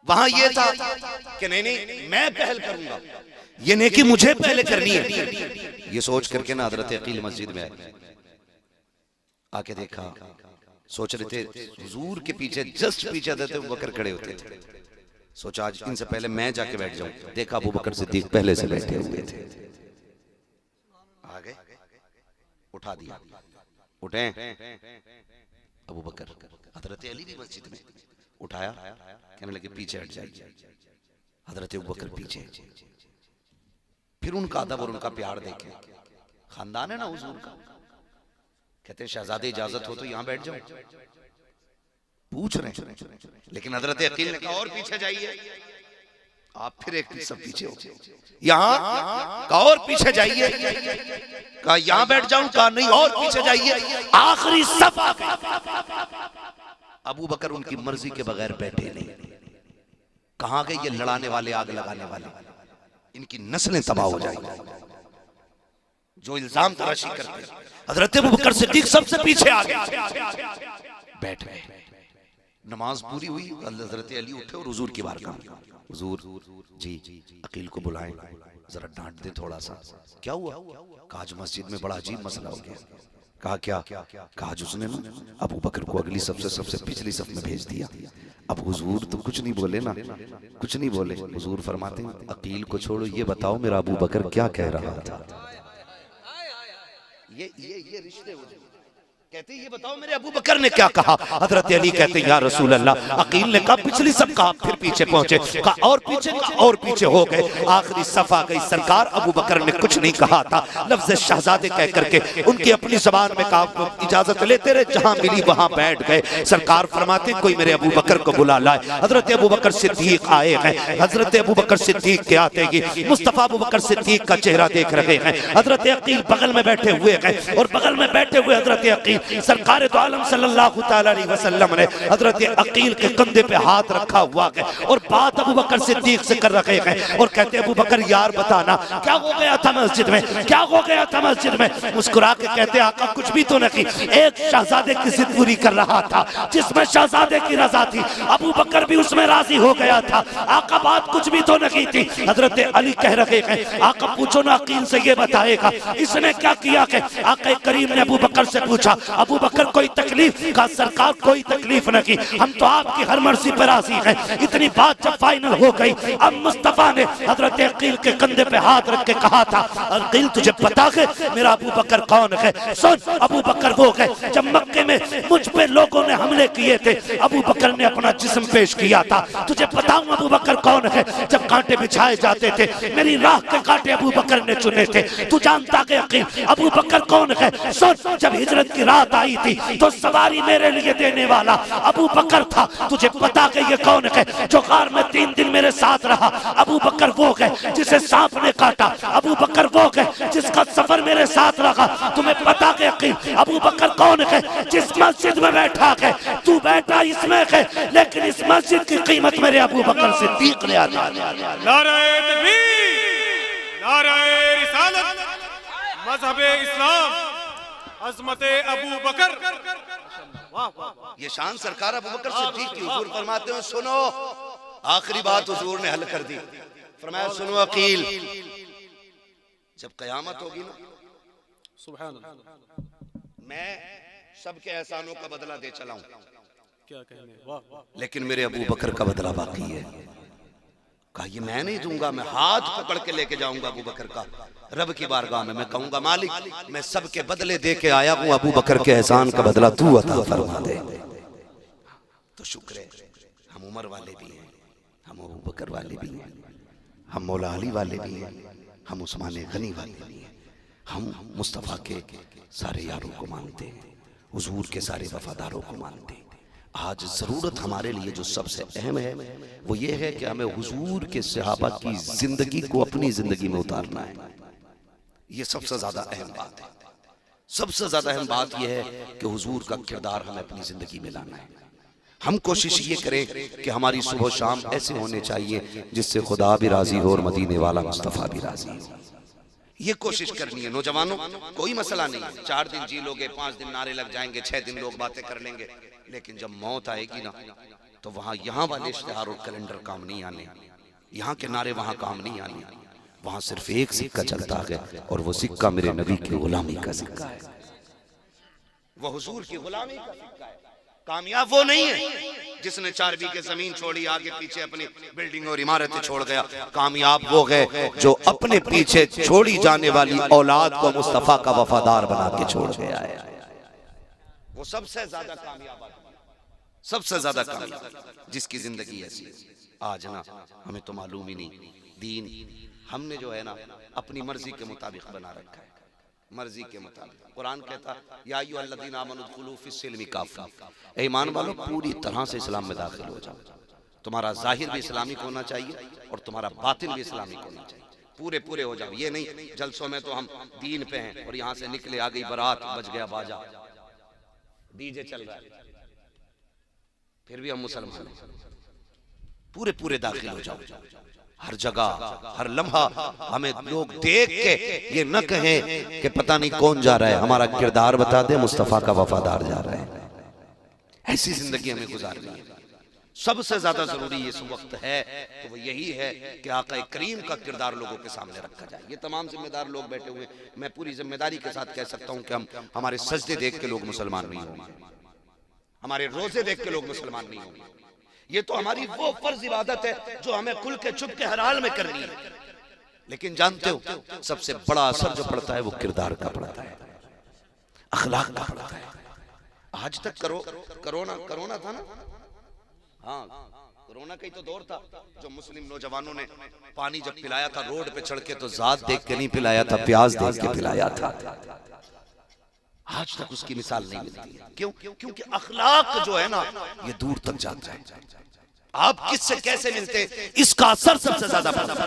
वहां ये था कि नहीं मैं पहल करूंगा, ये नेकी मुझे पहले करनी है। ये सोच करके ना हजरत अकील मस्जिद में आए, आके देखा, सोच रहे थे हुजूर के पीछे, जस्ट पीछे हजरत अबू बकर खड़े होते थे। सोचा आज इनसे पहले मैं जाके बैठ जाऊं, देखा अबू बकर सिद्दीक पहले से बैठे हुए थे। आ गए, उठा दिया, उठे अबू बकर, हजरत अली भी मस्जिद में, उठाया, कहने लगे पीछे हट जाइए। हजरत अबू बकर पीछे, फिर उनका अदब और उनका प्यार देखे, खानदान है ना हुजूर का। कहते हैं शहजादे इजाजत हो तो यहां बैठ जाओ, पूछ रहे हैं, लेकिन हजरत अकील ने कहा और पीछे जाइए। आप फिर एक सब पीछे हो, यहाँ कहा और पीछे जाइए, कहा यहां बैठ जाऊं, कहा नहीं और पीछे जाइए, आखिरी सब आ गए। अबू बकर उनकी मर्जी के बगैर बैठे नहीं। कहां गए ये लड़ाने वाले, आग लगाने वाले, इनकी नस्लें तबाह हो जाएंगी जो इल्जाम तराशी करते हैं। हजरत अबू बकर सिद्दीक सबसे पीछे आ गए, बैठ गए। नमाज पूरी हुई, हजरत अली उठे और हुजूर की बारगाह में, हुजूर जी अकील को बुलाएं, जरा डांट दे थोड़ा सा। क्या हुआ? कहा आज मस्जिद में बड़ा अजीब मसला हो गया। कहा क्या? कहा आज उसने ना अबू बकर को अगली सबसे पिछली सफ में भेज दिया। अब हुजूर तो कुछ नहीं बोले ना, कुछ नहीं बोले। हुजूर फरमाते हैं अकील को छोड़ो, ये बताओ मेरा अबू बकर क्या कह रहा था। ये रिश्ते कहते ये बताओ मेरे अबू बकर ने क्या कहा। हजरत अली कहते या रसूल अल्लाह, अकील ने कहा पिछली सब कहा, फिर पीछे पहुंचे, कहा और पीछे, कहा और पीछे हो गए, आखिरी सफा गई। सरकार अबू बकर ने कुछ नहीं कहा था, लफ्ज शहजादे कह करके उनकी अपनी जबान में कहा, इजाजत लेते रहे, जहां मिली वहां बैठ गए। सरकार फरमाते कोई मेरे अबू बकर को बुला लाए। हजरत अबू बकर सिद्दीक आए हैं। हजरत अबू बकर सिद्दीक के आते ही मुस्तफा अबू बकर सिद्दीक का चेहरा देख रहे हैं। हजरत अकील बगल में बैठे हुए हैं और बगल में बैठे हुए हजरत अकील, सरकार दो आलम सल्लल्लाहु तआला अलैहि वसल्लम ने हजरत अकील के कंधे पे हाथ रखा हुआ है और बात अबू बकर सिद्दीक से कर रहे हैं और कहते अबू बकर यार बताना क्या हो गया था मस्जिद में, क्या हो गया था मस्जिद में। मुस्कुरा के कहते आका कुछ भी तो नहीं, एक शहजादे की जिद पूरी कर रहा था जिसमें शहजादे की रजा थी, अबू बकर भी उसमें राजी हो गया था। आका बात कुछ भी तो नहीं थी। हजरत अली कह रहे हैं आका पूछो ना अकील से ये बताएगा इसने क्या किया। आका करीम ने अबू बकर से पूछा अबू बकर कोई तकलीफ का। सरकार कोई तकलीफ नहीं, हम तो आपकी हर मर्जी पर राजी हैं। इतनी बात जब फाइनल हो गई, अब मुस्तफा ने हजरत अकील के कंधे पे हाथ रख के कहा था अकील तुझे पता है मेरा अबू बकर कौन है। सुन अबू बकर वो है जब मक्के में मुझ पे लोगों ने हमले किए थे, अबू बकर ने अपना जिस्म पेश किया था। तुझे बताऊं अबू बकर कौन है, जब कांटे बिछाए जाते थे मेरी राह के कांटे अबू बकर ने चुने थे। तू जानता है अकील अबू बकर कौन है। सुन जब हिजरत की रात आई थी तो सवारी मेरे लिए देने वाला अबू बकर था। तुझे पता है ये कौन है जो गार में 3 दिन मेरे साथ रहा। अबू बकर वो है जिसे सांप ने काटा। अबू बकर वो है जिसका सफर मेरे साथ रहा। तुम्हें पता है यकीन अबू बकर कौन है जिस मस्जिद में बैठा है तू बैठा इसमें है, लेकिन इस मस्जिद की कीमत मेरे अबू बकर सिद्दीक ने अदा की। नारे तकबीर, नारे रिसालत, मजहबे इस्लाम, अज़मते अबू बकर। ये शान सरकार अबू बकर सिद्दीक की। हुजूर फरमाते हैं सुनो, आखिरी बात हुजूर ने हल कर दी। फरमाया सुनो अकील, जब कयामत होगी ना सुभान अल्लाह, मैं सबके एहसानों का बदला दे चला हूं, क्या कहने, वाह वाह। लेकिन मेरे अबू बकर का बदला बाकी है। कहा ये मैं नहीं दूंगा, मैं हाथ पकड़ के लेके जाऊंगा अबू बकर का रब की बारगाह में। मैं कहूंगा मालिक मैं सबके बदले दे के आया हूं, अबू बकर के एहसान का बदला तू अता फरमा दे। तो शुक्र है हम उमर वाले भी हैं, हम अबू बकर वाले भी हैं, हम मौला अली वाले भी हैं, हम उस्मान गनी वाले भी हैं, हम मुस्तफ़ा के सारे यारों को मानते हैं, हुजूर के सारे वफादारों को मानते हैं। आज ज़रूरत हमारे लिए जो सबसे अहम है वो ये है कि हमें हुजूर के सहाबा की जिंदगी को अपनी जिंदगी में उतारना है। ये सबसे ज्यादा अहम बात है। सबसे ज्यादा अहम बात यह है कि हुजूर का किरदार हमें अपनी जिंदगी में लाना है। हम कोशिश ये करें कि हमारी सुबह शाम ऐसे होने चाहिए जिससे खुदा भी राजी हो और मदीने वाला मुस्तफ़ा भी राजी हो। ये कोशिश करनी है नौजवानों। कोई मसला नहीं है, 4 दिन जी लोगे, 5 दिन नारे लग जाएंगे, 6 दिन लोग बातें कर लेंगे, लेकिन जब मौत आएगी ना तो वहां यहाँ वाले इश्तिहार और कैलेंडर काम नहीं आने, यहाँ के नारे वहां काम नहीं आने। वहां सिर्फ एक सिक्का चलता है और वो सिक्का मेरे नबी की गुलामी का सिक्का है, वो हुजूर की गुलामी का सिक्का है। कामयाब वो नहीं है जिसने 4 बीघे जमीन छोड़ी, आगे पीछे अपनी बिल्डिंग और इमारतें छोड़ गया। कामयाब वो है जो अपने पीछे छोड़ी जाने वाली औलाद को मुस्तफा का वफादार बना के छोड़ गया है। वो सबसे ज्यादा कामयाब, सबसे ज्यादा कामयाब जिसकी जिंदगी ऐसी। आज ना हमें तो मालूम ही नहीं, दीन हमने जो है ना अपनी मर्जी के मुताबिक बना रखा है, मर्जी के मुताबिक। कुरान कहता या अय्युहल्लज़ीना आमनू उदखुलू फिस्सिल्मी काफ़ा, ए ईमान वालों पूरी तरह से इस्लाम में दाखिल हो जाओ। तुम्हारा जाहिर भी इस्लामिक होना चाहिए और तुम्हारा बातिन भी इस्लामिक होना चाहिए। पूरे पूरे हो जाओ। ये नहीं जलसों में तो हम दीन पे हैं और यहाँ से निकले आ गई बारात, बज गया बाजा, डीजे चल रहा है, फिर भी हम मुसलमान हैं। पूरे पूरे दाखिल हो जाओ। हर जगह हर लम्हा हमें लोग देख के ये न कहें कि पता नहीं कौन जा रहा है, हमारा किरदार बता दे मुस्तफा का वफादार जा रहा है। ऐसी जिंदगी हमें गुजारनी है। सबसे ज्यादा जरूरी इस वक्त है तो वो यही है कि आका करीम का किरदार लोगों के सामने रखा जाए। ये तमाम जिम्मेदार लोग बैठे हुए, मैं पूरी जिम्मेदारी के साथ कह सकता हूँ कि हम हमारे सजदे देख के लोग मुसलमान नहीं होंगे, हमारे रोजे देख के लोग मुसलमान नहीं होंगे। ये तो हमारी वो फर्ज इबादत है जो हमें खुल के छुप के हर हाल में करनी है। लेकिन जानते हो सबसे बड़ा असर जो पड़ता है वो किरदार का पड़ता है, अखलाक का पड़ता है। आज तक कोरोना था ना, हाँ कोरोना का ही तो दौर था, जो मुस्लिम नौजवानों ने पानी जब पिलाया था रोड पे चढ़ के, तो जात देख के नहीं पिलाया था, प्याज देख के पिलाया था। आज तक उसकी मिसाल नहीं मिलती। क्यों? क्योंकि अखलाक जो है ना ये दूर तक जाता है। आप किससे कैसे मिलते इसका असर सबसे ज्यादा पड़ता है।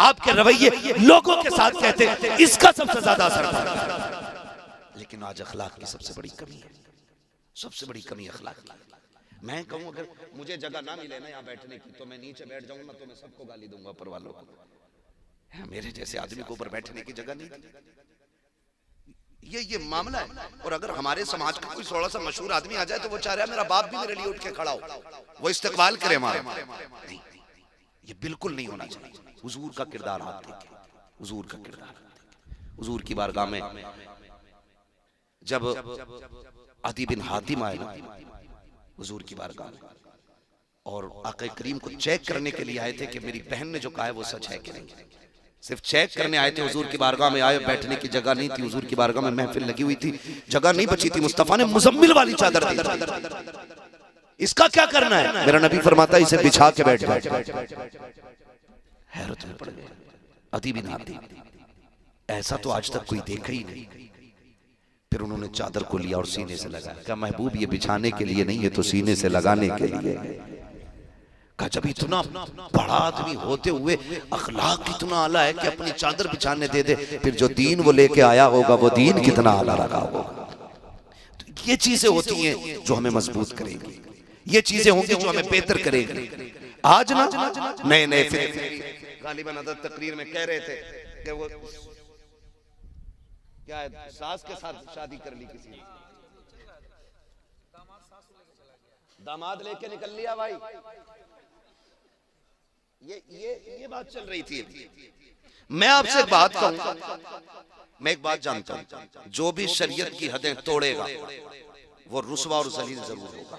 आपके रवैये लोगों के साथ कहते हैं इसका सबसे ज्यादा असर पड़ता है। लेकिन आज अखलाक की सबसे बड़ी कमी है, सबसे बड़ी कमी अखलाक की। मैं कहूं अगर मुझे जगह ना मिले ना यहाँ बैठने की, तो मैं नीचे बैठ जाऊंगा, तो मैं सबको गाली दूंगा ऊपर वालों को। मेरे जैसे आदमी को ऊपर बैठने की जगह नहीं दी। ये मामला है। और अगर हमारे समाज का कोई थोड़ा सा मशहूर आदमी आ जाए तो वो चाह रहा है मेरा बाप भी मेरे लिए उठ के खड़ा हो, वो इस्तकबाल करे हमारा। नहीं, ये बिल्कुल नहीं होना चाहिए। हुजूर का किरदार आप देखें, हुजूर का किरदार। हुजूर की बारगाह में जब अदी बिन हातिम आए ना हुजूर की बारगाह में, और आका करीम को चेक करने के लिए आए थे कि मेरी बहन ने जो कहा है वो सच है कि नहीं। सिर्फ चेक करने आए थे। हुजूर की बारगाह में आए, बैठने की जगह नहीं थी। हुजूर की बारगाह में महफिल लगी हुई थी, जगह नहीं बची थी। मुस्तफा ने मुजम्मिल वाली चादर दी, इसका क्या करना है? मेरा नबी फरमाता है इसे बिछा के बैठ जाओ। हैरत में पड़ गए। अदी बिन हातिम, ऐसा तो आज तक कोई देखा ही नहीं। फिर उन्होंने चादर को लिया और सीने से लगाया। क्या महबूब ये बिछाने के लिए नहीं है तो सीने से लगाने के लिए। कहा जब इतना बड़ा आदमी होते हुए अखलाक इतना आला है कि अपनी चादर बिछाने दे दे, फिर जो दीन वो लेके आया होगा वो दीन कितना आला रखा होगा। तो ये चीजें होती हैं जो हमें मजबूत करेंगी, ये चीजें होंगी जो हमें बेहतर करेंगी। आज ना नए नए गालिबन अदद तकरीर में कह रहे थे कि वो क्या है, सास के साथ शादी कर ली किसी ने, दामाद लेके निकल लिया भाई। ये बात चल रही थी। मैं आपसे एक बात कहूं, मैं एक बात जानता हूं, जो भी शरीयत की हदें तोड़ेगा वो रुसवा और जलील जरूर होगा।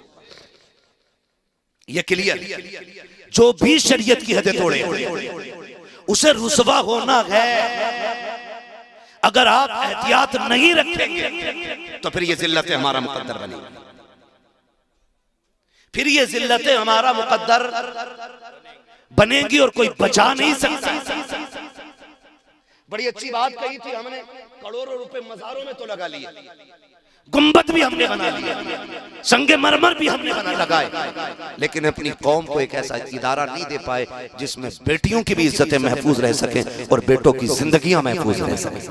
ये क्लियर। जो भी शरीयत की हदें तोड़ेगा उसे रुसवा होना है। अगर आप एहतियात नहीं रखेंगे तो फिर ये जिल्लत हमारा मुकद्दर बनेगी, फिर ये जिल्लत हमारा मुकद्दर बनेगी और कोई बचा नहीं सकता। बड़ी अच्छी बात कही थी हमने, करोड़ों रुपए मजारों में तो लगा लिए, गुंबद भी हमने बना लिया, संगे मरमर भी हमने बना लगाए, लेकिन अपनी कौम को एक ऐसा इदारा नहीं दे पाए जिसमें बेटियों की भी इज्जतें महफूज रह सके और बेटों की जिंदगियां महफूज रह सके।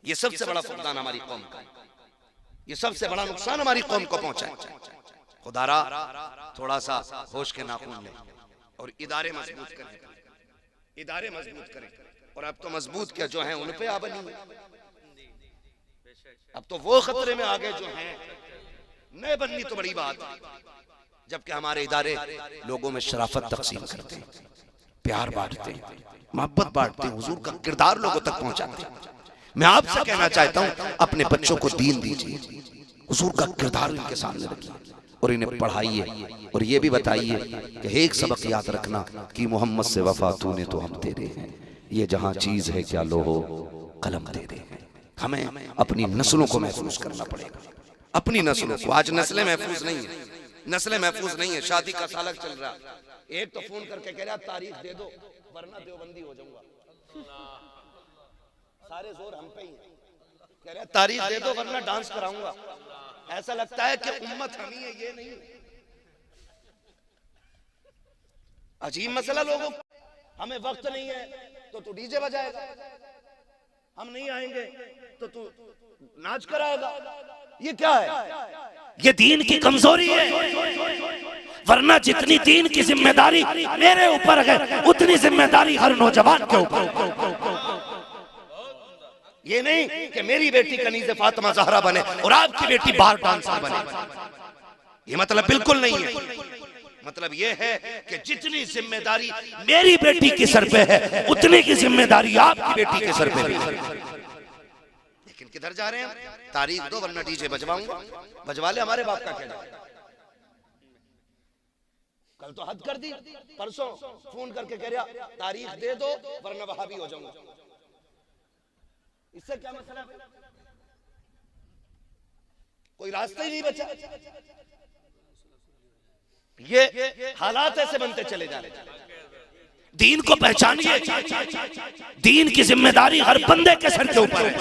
ये सबसे बड़ा फुकदान हमारी कौम का, ये सबसे बड़ा नुकसान हमारी कौम को पहुंचा है। खुदारा थोड़ा सा होश के नाखून ले और इदारे मजबूत करें, इदारे मजबूत करें। और अब तो मजबूत क्या जो हैं उन पे आ बनी, अब तो वो खतरे में आ गए जो हैं, नए बननी तो बड़ी बात। जबकि हमारे इदारे लोगों में शराफत तकसीम करते हैं, प्यार बांटते हैं, मोहब्बत बांटते हैं, हुजूर का किरदार लोगों तक पहुंचाते हैं। मैं आपसे कहना चाहता हूं अपने बच्चों को दीन दीजिए, हुजूर का किरदार इनके सामने रखिए और इन्हें पढ़ाइए और ये भी बताइए कि एक सबक याद रखना कि मोहम्मद से वफा तूने तो हम तेरे हैं, ये जहां चीज है क्या लोहो कलम तेरे हैं। हमें अपनी नस्लों को महफूज करना पड़ेगा, अपनी नस्लों को। आज नस्लें महफूज नहीं है, नस्लें महफूज नहीं है। शादी का सालक चल रहा, एक तो फोन करके कह रहा तारीख दे दो वरना देवबंदी हो जाऊंगा। सारे जोर हम पे ही है, कह रहा तारीख दे दो वरना डांस कराऊंगा। ऐसा लगता है कि उम्मत हम ही है, ये नहीं। अजीब मसला लोगों, हमें वक्त नहीं है तो तू डीजे बजाएगा, हम नहीं आएंगे तो तू नाच कराएगा। ये क्या है? ये दीन की कमजोरी है। वरना जितनी दीन की जिम्मेदारी मेरे ऊपर है उतनी जिम्मेदारी हर नौजवान के ऊपर। ये नहीं कि मेरी बेटी कनीज़े फातिमा ज़हरा बने और आपकी बेटी बार डांसर बने, ये मतलब बिल्कुल नहीं है। मतलब ये है कि जितनी जिम्मेदारी मेरी बेटी के सर पे है उतनी की जिम्मेदारी आपकी बेटी के सर पे है। लेकिन किधर जा रहे हैं? तारीख दो वरना डीजे बजवाऊंगा। बजवा ले, हमारे बाप का क्या है? कल तो हद कर दी, परसों फोन करके कह रहा तारीख दे दो वरना वहाबी हो जाऊंगा। इससे क्या मतलब? कोई रास्ता ही नहीं बचा। ये हालात ऐसे बनते चले जा रहे हैं। दीन को पहचानिए, दीन की जिम्मेदारी हर बंदे के सर के ऊपर है।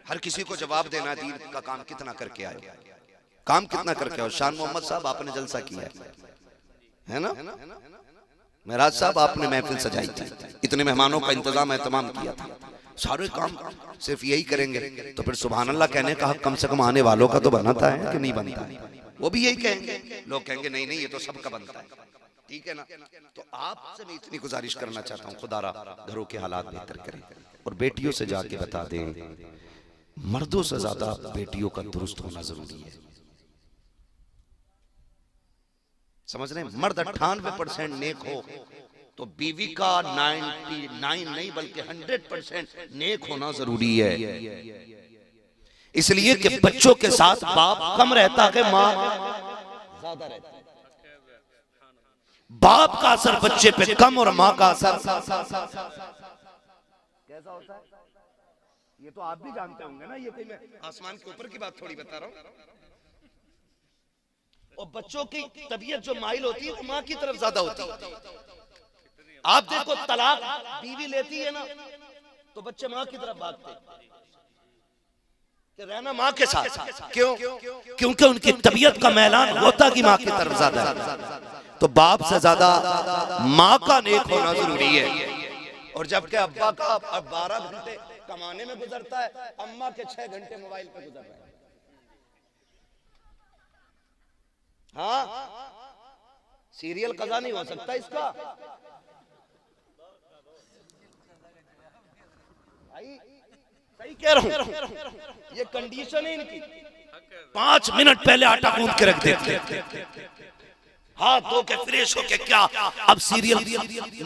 हर किसी को जवाब देना दीन का काम कितना करके आए, काम कितना करके आओ। शान मोहम्मद साहब आपने जलसा किया है ना, महराज साहब आपने महफिल सजाई थी, इतने मेहमानों का इंतजाम एहतमाम किया था, सारे काम सिर्फ यही करेंगे तो फिर सुभान अल्लाह कहने का हक कम से कम आने वालों का तो बनता है कि नहीं बनता है? वो भी यही कहेंगे, लोग कहेंगे नहीं नहीं ये तो सबका बनता है, ठीक है ना। तो आपसे मैं इतनी गुजारिश करना चाहता हूँ, खुदारा घरों के हालात बेहतर करें और बेटियों से जाके बता दें, मर्दों से ज्यादा बेटियों का दुरुस्त होना जरूरी है। समझ रहे हैं? मर्द 98% नेक हो तो बीवी का 99 नहीं बल्कि 100% नेक होना जरूरी है। इसलिए कि बच्चों के साथ बाप कम रहता है, मां ज्यादा रहती है। बाप का असर बच्चे पे कम और मां का असर कैसा होता है ये तो आप भी जानते होंगे ना। ये कोई मैं आसमान के ऊपर की बात थोड़ी बता रहा हूं। और बच्चों की तबीयत जो माइल होती है वो मां की तरफ ज्यादा होती है। आप देखो तलाक बीवी लेती है ना तो बच्चे मां की तरफ भागते कि रहना मां के साथ। क्यों? क्योंकि उनकी तबीयत का मैलान होता कि मां की तरफ ज्यादा है। तो बाप से ज्यादा मां का नेक होना जरूरी है। और जबकि अब्बा का 12 घंटे कमाने में गुजरता है, अम्मा के 6 घंटे मोबाइल पे गुजर रहे हैं। हाँ, सीरियल कज़ा नहीं हो सकता इसका। सही कह रहा हूं, ये कंडीशन है इनकी। 5 मिनट पहले आटा गूंद के रख देते, हाथ धो के फ्रेश होके क्या अब सीरियल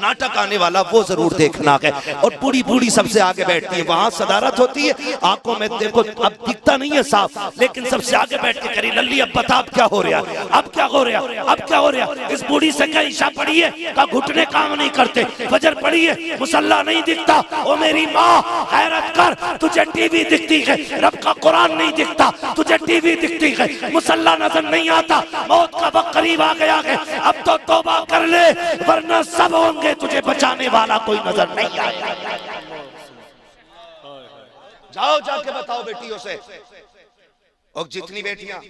नाटक आने वाला वो जरूर देखना है। और बूढ़ी बूढ़ी सबसे आगे बैठती है, वहां सदारत होती है, आंखों में देखो अब दिखता नहीं है साफ, लेकिन सबसे आगे बैठ के करी लल्ली अब बता अब क्या हो रहा है, अब क्या हो रहा है, अब क्या हो रहा है। इस बूढ़ी से क्या ईशा पड़ी है का घुटने काम नहीं करते, फजर पड़ी है मुसल्ला नहीं दिखता। ओ मेरी माँ हैरत कर, तुझे टीवी दिखती है, रब का कुरान नहीं दिखता, तुझे टीवी दिखती है, मुसल्ला नजर नहीं आता, मौत का वक्त करीब आ गया। अब तो तौबा कर ले वरना सब होंगे, तुझे बचाने वाला कोई नजर नहीं आएगा। जाओ जाके बताओ बेटियों से। और जितनी बेटियां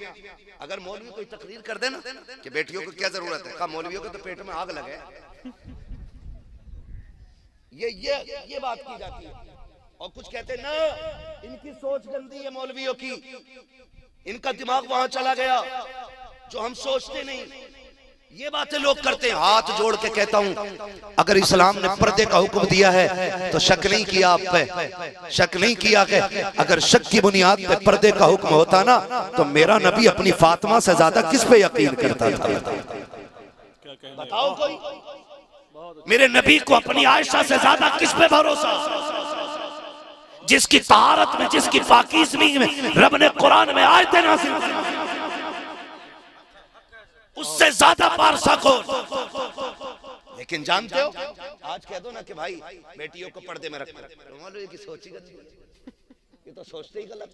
अगर मौलवी कोई तकरीर कर देना कि बेटियों को क्या जरूरत है, कहा मौलवियों के तो पेट में आग लगे। ये बात की जाती है। और कुछ कहते ना इनकी सोच गंदी है मौलवियों की, इनका दिमाग वहां चला गया जो हम सोचते नहीं। ये बातें लोग करते हैं। हाथ जोड़ के कहता हूं, अगर इस्लाम ने पर्दे का हुक्म दिया है तो शक नहीं किया आप पे, शक नहीं किया कि अगर शक की बुनियाद पे पर्दे का हुक्म होता ना तो मेरा नबी अपनी फातिमा से ज्यादा किस पे यकीन करता था? बताओ कोई। मेरे नबी को अपनी आयशा से ज्यादा किस पे भरोसा? जिसकी तारत में, जिसकी पाकीज़गी में रब ने कुरान में आयतें नाज़िल की, उससे ज्यादा पारसा को। लेकिन जानते हो आज कह दो ना कि भाई बेटियों को पर्दे में रखना, मौलवी की सोच ही गलत, ये तो सोचते ही गलत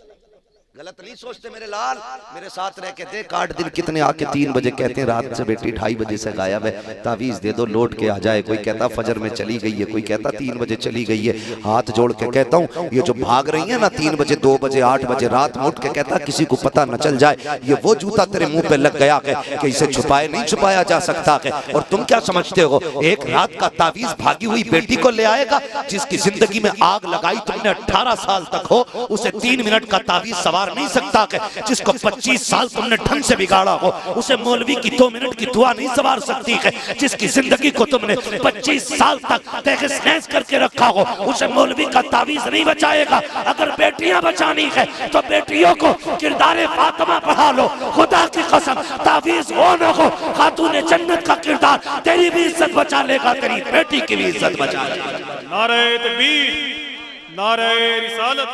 नहीं सोचते। मेरे लाल मेरे साथ रह के देख 8 दिन कितने आके 3 बजे कहते हैं रात से बेटी 2:30 बजे से गायब है, तावीज दे दो लौट के आ जाए। कोई कहता फजर में चली गई है, कोई कहता 3 बजे चली गई है। हाथ जोड़ के कहता हूँ ये जो भाग रही है ना 3 बजे 2 बजे 8 बजे रात में उठ के कहता किसी को पता न चल जाए, ये वो जूता तेरे मुंह पे लग गया है कि इसे छुपाए नहीं छुपाया जा सकता है। और तुम क्या समझते हो एक रात का तावीज भागी हुई बेटी को ले आएगा? जिसकी जिंदगी में आग लगाई तुमने 18 साल तक हो, उसे 3 मिनट का तावीज सवार नहीं सकता है। जिसको 25 साल तुमने ढंग से बिगाड़ा हो, उसे मौलवी की 2 मिनट की दुआ नहीं सवार सकती है। जिसकी जिंदगी को तुमने 25 साल तक तहस-नहस करके रखा हो, उसे मौलवी का तावीज नहीं बचाएगा। अगर बेटियां बचानी है तो बेटियों को किरदारे फातिमा पढ़ा लो। खुदा की कसम तावीज हो न हो, खातून जन्नत का किरदार तेरी भी इज्जत बचा लेगा, तेरी बेटी की भी इज्जत बचा लेगा। नारे तकबीर, नारे रिसालत।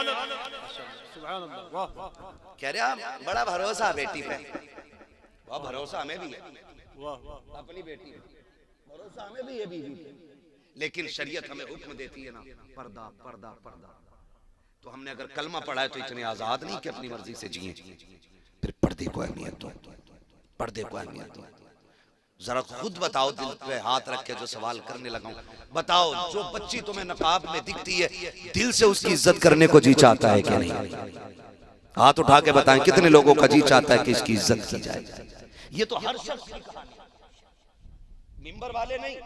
कह रहे बड़ा भरोसा बेटी पे, वह भरोसा हमें भी है, अपनी बेटी पे भरोसा हमें भी है बीवी पे। लेकिन शरीयत हमें हुक्म देती है ना पर्दा पर्दा पर्दा, तो हमने अगर कलमा पढ़ा है तो इतने आजाद नहीं कि अपनी मर्जी से जिए। फिर पर्दे को अहमियत दो, पर्दे को अहमियत दो। जरा खुद बताओ, दिल पे हाथ रख के जो सवाल करने लगा हूं, बताओ जो बच्ची तुम्हें नकाब में दिखती है, दिल से उसकी इज्जत करने को जी चाहता है क्या नहीं? हाथ उठा के बताएं कितने लोगों का जी चाहता है कि इसकी इज्जत की जाए। ये तो हर शख्स की कहानी, मिंबर वाले नहीं,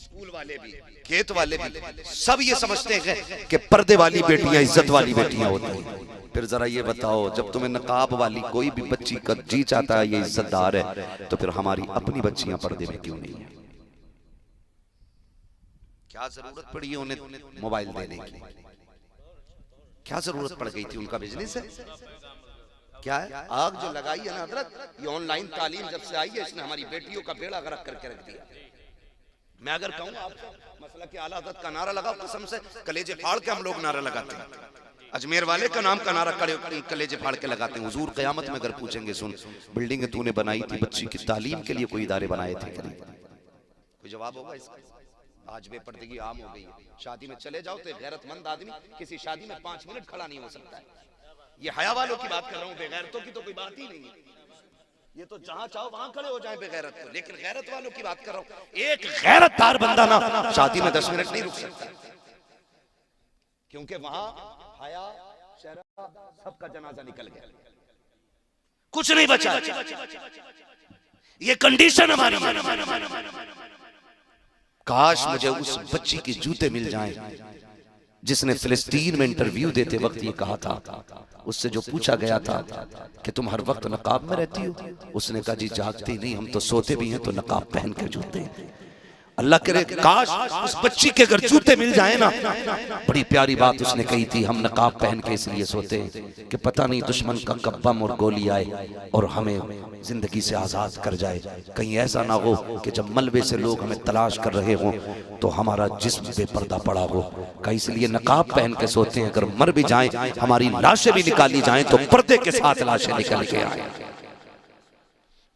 स्कूल वाले भी, खेत वाले भी, सब ये समझते हैं कि पर्दे वाली बेटियां इज्जत वाली बेटियां होती हैं। फिर जरा ये बताओ, जब तुम्हें नकाब वाली कोई भी बच्ची का जी चाहता है ये इज्जतदार है, तो फिर हमारी अपनी बच्चियां पर्दे में क्यों नहीं है? क्या जरूरत पड़ी है उन्हें मोबाइल देने की? क्या जरूरत पड़ गई थी? उनका बिजनेस है क्या है? आग जो लगाई है ना हजरत, ये ऑनलाइन तालीम जब से आई है इसने हमारी बेटियों का बेड़ा गर्क करके रख दिया। मैं अगर कहूँ आपसे मसला कि आला हज़रत का नारा लगाओ, कसम से कलेजे फाड़ के हम लोग नारा लगाते हैं। अजमेर वाले का नाम का नारा कलेजे फाड़ के लगाते हैं। हुजूर क़यामत में अगर पूछेंगे, सुन बिल्डिंग तूने बनाई थी बच्ची की तालीम के लिए, कोई इदारे बनाए थे क्या? कोई जवाब होगा इसका? आज बेपर्दगी आम हो गई है। शादी में चले जाओ तो गैरतमंद आदमी किसी शादी में 5 मिनट खड़ा नहीं हो सकता है। ये हया वालों की बात कर रहा हूँ, बेगैरतों की तो कोई बात ही नहीं है। ये तो जहां चाहो वहां खड़े हो जाए बेगैरत को, लेकिन गैरत वालों की बात कर रहा हूँ। एक गैरतदार बंदा ना शादी में 10 मिनट नहीं रुक सकता, क्योंकि वहां हया शर्म सबका जनाजा निकल गया, कुछ नहीं बचा। ये कंडीशन हमारी। काश मुझे उस बच्ची के जूते मिल जाएं जिसने फिलिस्तीन में इंटरव्यू देते वक्त ये कहा था, उससे जो पूछा गया था कि तुम हर वक्त नकाब में रहती हो, उसने कहा जी जागते नहीं, हम तो सोते भी हैं तो नकाब पहन के जूते। अल्लाह करे काश उस बच्ची के अगर जूते मिल जाए ना। बड़ी प्यारी बात उसने कही थी, हम नकाब पहन के इसलिए सोते हैं कि पता नहीं दुश्मन का कब बम और गोली आए और हमें जिंदगी से आजाद कर जाए। कहीं ऐसा ना हो कि जब मलबे से लोग हमें तलाश कर रहे हों तो हमारा जिस्म बेपर्दा पड़ा हो। का इसलिए नकाब पहन के सोते हैं, अगर मर भी जाएं हमारी लाशें भी निकाली जाएं तो पर्दे के साथ लाशें निकल के आए।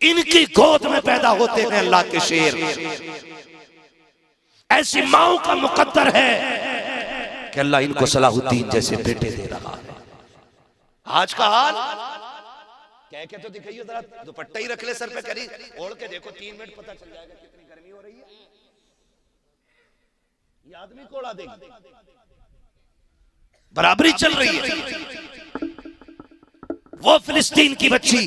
इनकी गोद में पैदा होते हैं अल्लाह के शेर। ऐसी माओ का मुकद्दर है कि अल्लाह इनको सलाहुद्दीन जैसे बेटे दे रहा है। आज का हाल कह के तो दिखाइए, जरा दुपट्टा ही रख ले सर पे, करी ओढ़ के देखो 3 मिनट पता चल जाएगा कितनी गर्मी हो रही है। ये आदमी कोड़ा देगी, बराबरी चल रही है। वो फिलिस्तीन की बच्ची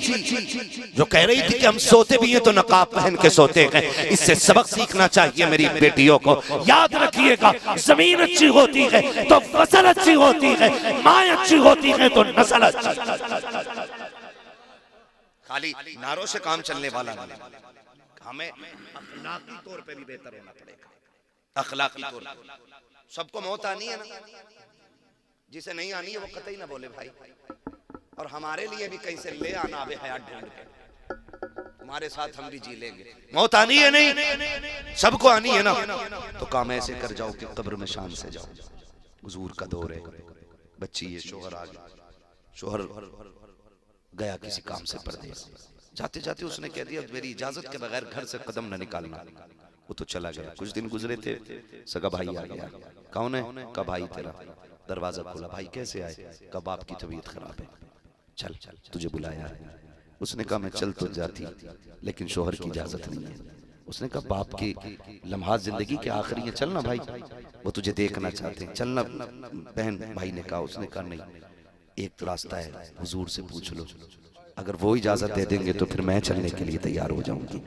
जो कह रही थी कि हम सोते भी हैं तो नकाब पहन के सोते हैं, इससे सबक सीखना चाहिए मेरी बेटियों को। याद रखिएगा, जमीन अच्छी होती है तो फसल अच्छी होती है, माँ अच्छी होती है तो नस्ल अच्छी। खाली नारों से काम चलने वाला नहीं, हमें अखलाकी तौर पे भी बेहतर होना पड़ेगा। अखलाकी तौर पे सबको मौत आनी है ना, जिसे नहीं आनी है वो कतई ना बोले भाई। और हमारे लिए भी कहीं से ले आना अबे हयात ढूंढ के, तुम्हारे साथ हम भी जी लेंगे। मौत आनी है नहीं, सबको आनी है ना, तो काम ऐसे कर जाओ कि कब्र में शान से जाओ। हुजूर का दौर है, बच्ची ये शोहर आ गया, शोहर गया किसी काम से परदेस, जाते जाते उसने कह दिया मेरी इजाजत के बगैर घर से कदम न निकालना। वो तो चला गया। कुछ दिन गुजरे थे, सगा भाई आ गया। कौन है? का भाई तेरा। दरवाजा खोला, भाई कैसे आए? का बाप की तबीयत खराब है, चल तुझे बुलाया है। उसने कहा मैं चल तो जाती लेकिन शोहर की इजाजत नहीं है। उसने कहा बाप की लम्हात जिंदगी के आखिरी है, चलना भाई, वो तुझे देखना चाहते हैं, चलना बहन। भाई ने कहा, उसने कहा नहीं, एक रास्ता है, हुजूर से पूछ लो, अगर वो इजाजत दे देंगे तो फिर मैं चलने के लिए तैयार हो जाऊंगी।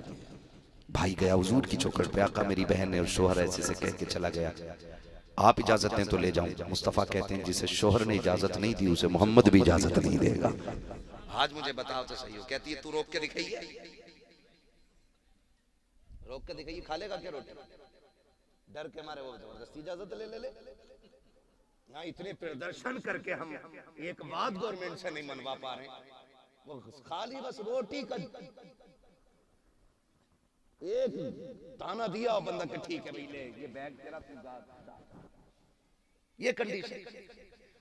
भाई गया हुजूर की चौखट पे, आका मेरी बहन है और शोहर ऐसे से कह के चला गया, आप इजाजत दें तो ले जाऊं। मुस्तफा कहते हैं जिसे शोहर ने इजाजत नहीं दी उसे मोहम्मद भी इजाजत नहीं देगा। आज मुझे बताओ तो सही हो। कहती है तू रोक के दिखाइए, रोक के दिखाइए, खा लेगा क्या रोटी? डर के मारे वो जबरदस्ती इजाजत ले। यहाँ इतने प्रदर्शन करके हम एक बात गवर्नमेंट से नहीं मनवा पा रहे, वो खाली बस रोटी का एक ताना दिया और बंदा के ठीक है भाई ले ये बैग तेरा, ये कंडीशन।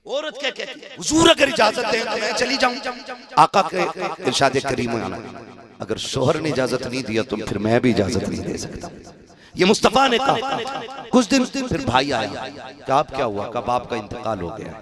औरत क्या कहती है? हुजूर अगर इजाजत दें तो मैं चली जाऊं। आका के इरशाद करीम में आना, अगर शोहर ने इजाजत नहीं दिया तो फिर मैं भी इजाजत नहीं दे सकता। ये मुस्तफा ने कहा। कुछ दिन फिर भाई आया, क्या आप क्या हुआ? का बाप का इंतकाल हो गया।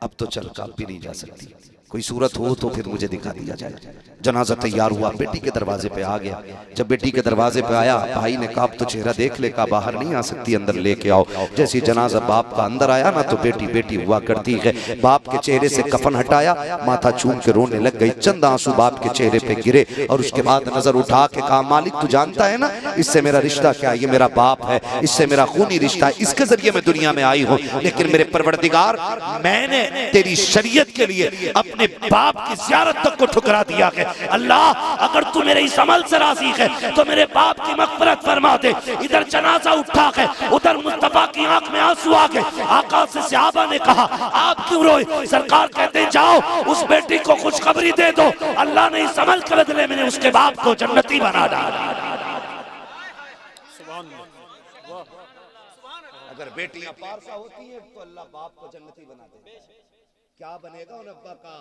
अब तो चल का भी नहीं जा सकती, कोई सूरत हो तो फिर मुझे दिखा दिया जाए। जनाजा तैयार हुआ, बेटी के दरवाजे पे आ गया। जब बेटी के दरवाजे पे आया, भाई ने कहा अब तो चेहरा देख ले, कहा बाहर नहीं आ सकती, अंदर लेके आओ। जैसे जनाजा बाप का अंदर आया ना, तो बेटी बेटी हुआ करती है। बाप के चेहरे से कफन हटाया, माथा चूम के रोने लग गई। चंद आंसू बाप के चेहरे पे गिरे और उसके बाद नजर उठा के कहा, मालिक तू जानता है ना इससे मेरा रिश्ता क्या है? ये मेरा बाप है, इससे मेरा खूनी रिश्ता है, इसके जरिए मैं दुनिया में आई हूँ। लेकिन मेरे परवरदिगार, मैंने तेरी शरीयत के लिए अपने बाप की ज़ियारत तक को ठुकरा दिया है। अल्लाह, अगर तू मेरे इस अमल से राजी है तो मेरे बाप की मग़फ़िरत फरमा दे। इधर जनाजा उठा है, उधर मुस्तफा की आंख में आंसू आ गए। आका से सहाबा ने कहा, आप क्यों रोए? सरकार कहते हैं, जाओ उस बेटी को खुशखबरी दे दो, अल्लाह ने इस अमल के बदले में उसके बाप को जन्नती बना डाला। अगर बेटियां पारसा होती हैं तो अल्लाह बाप को जन्नती बना दे। क्या बनेगा उन अब्बा का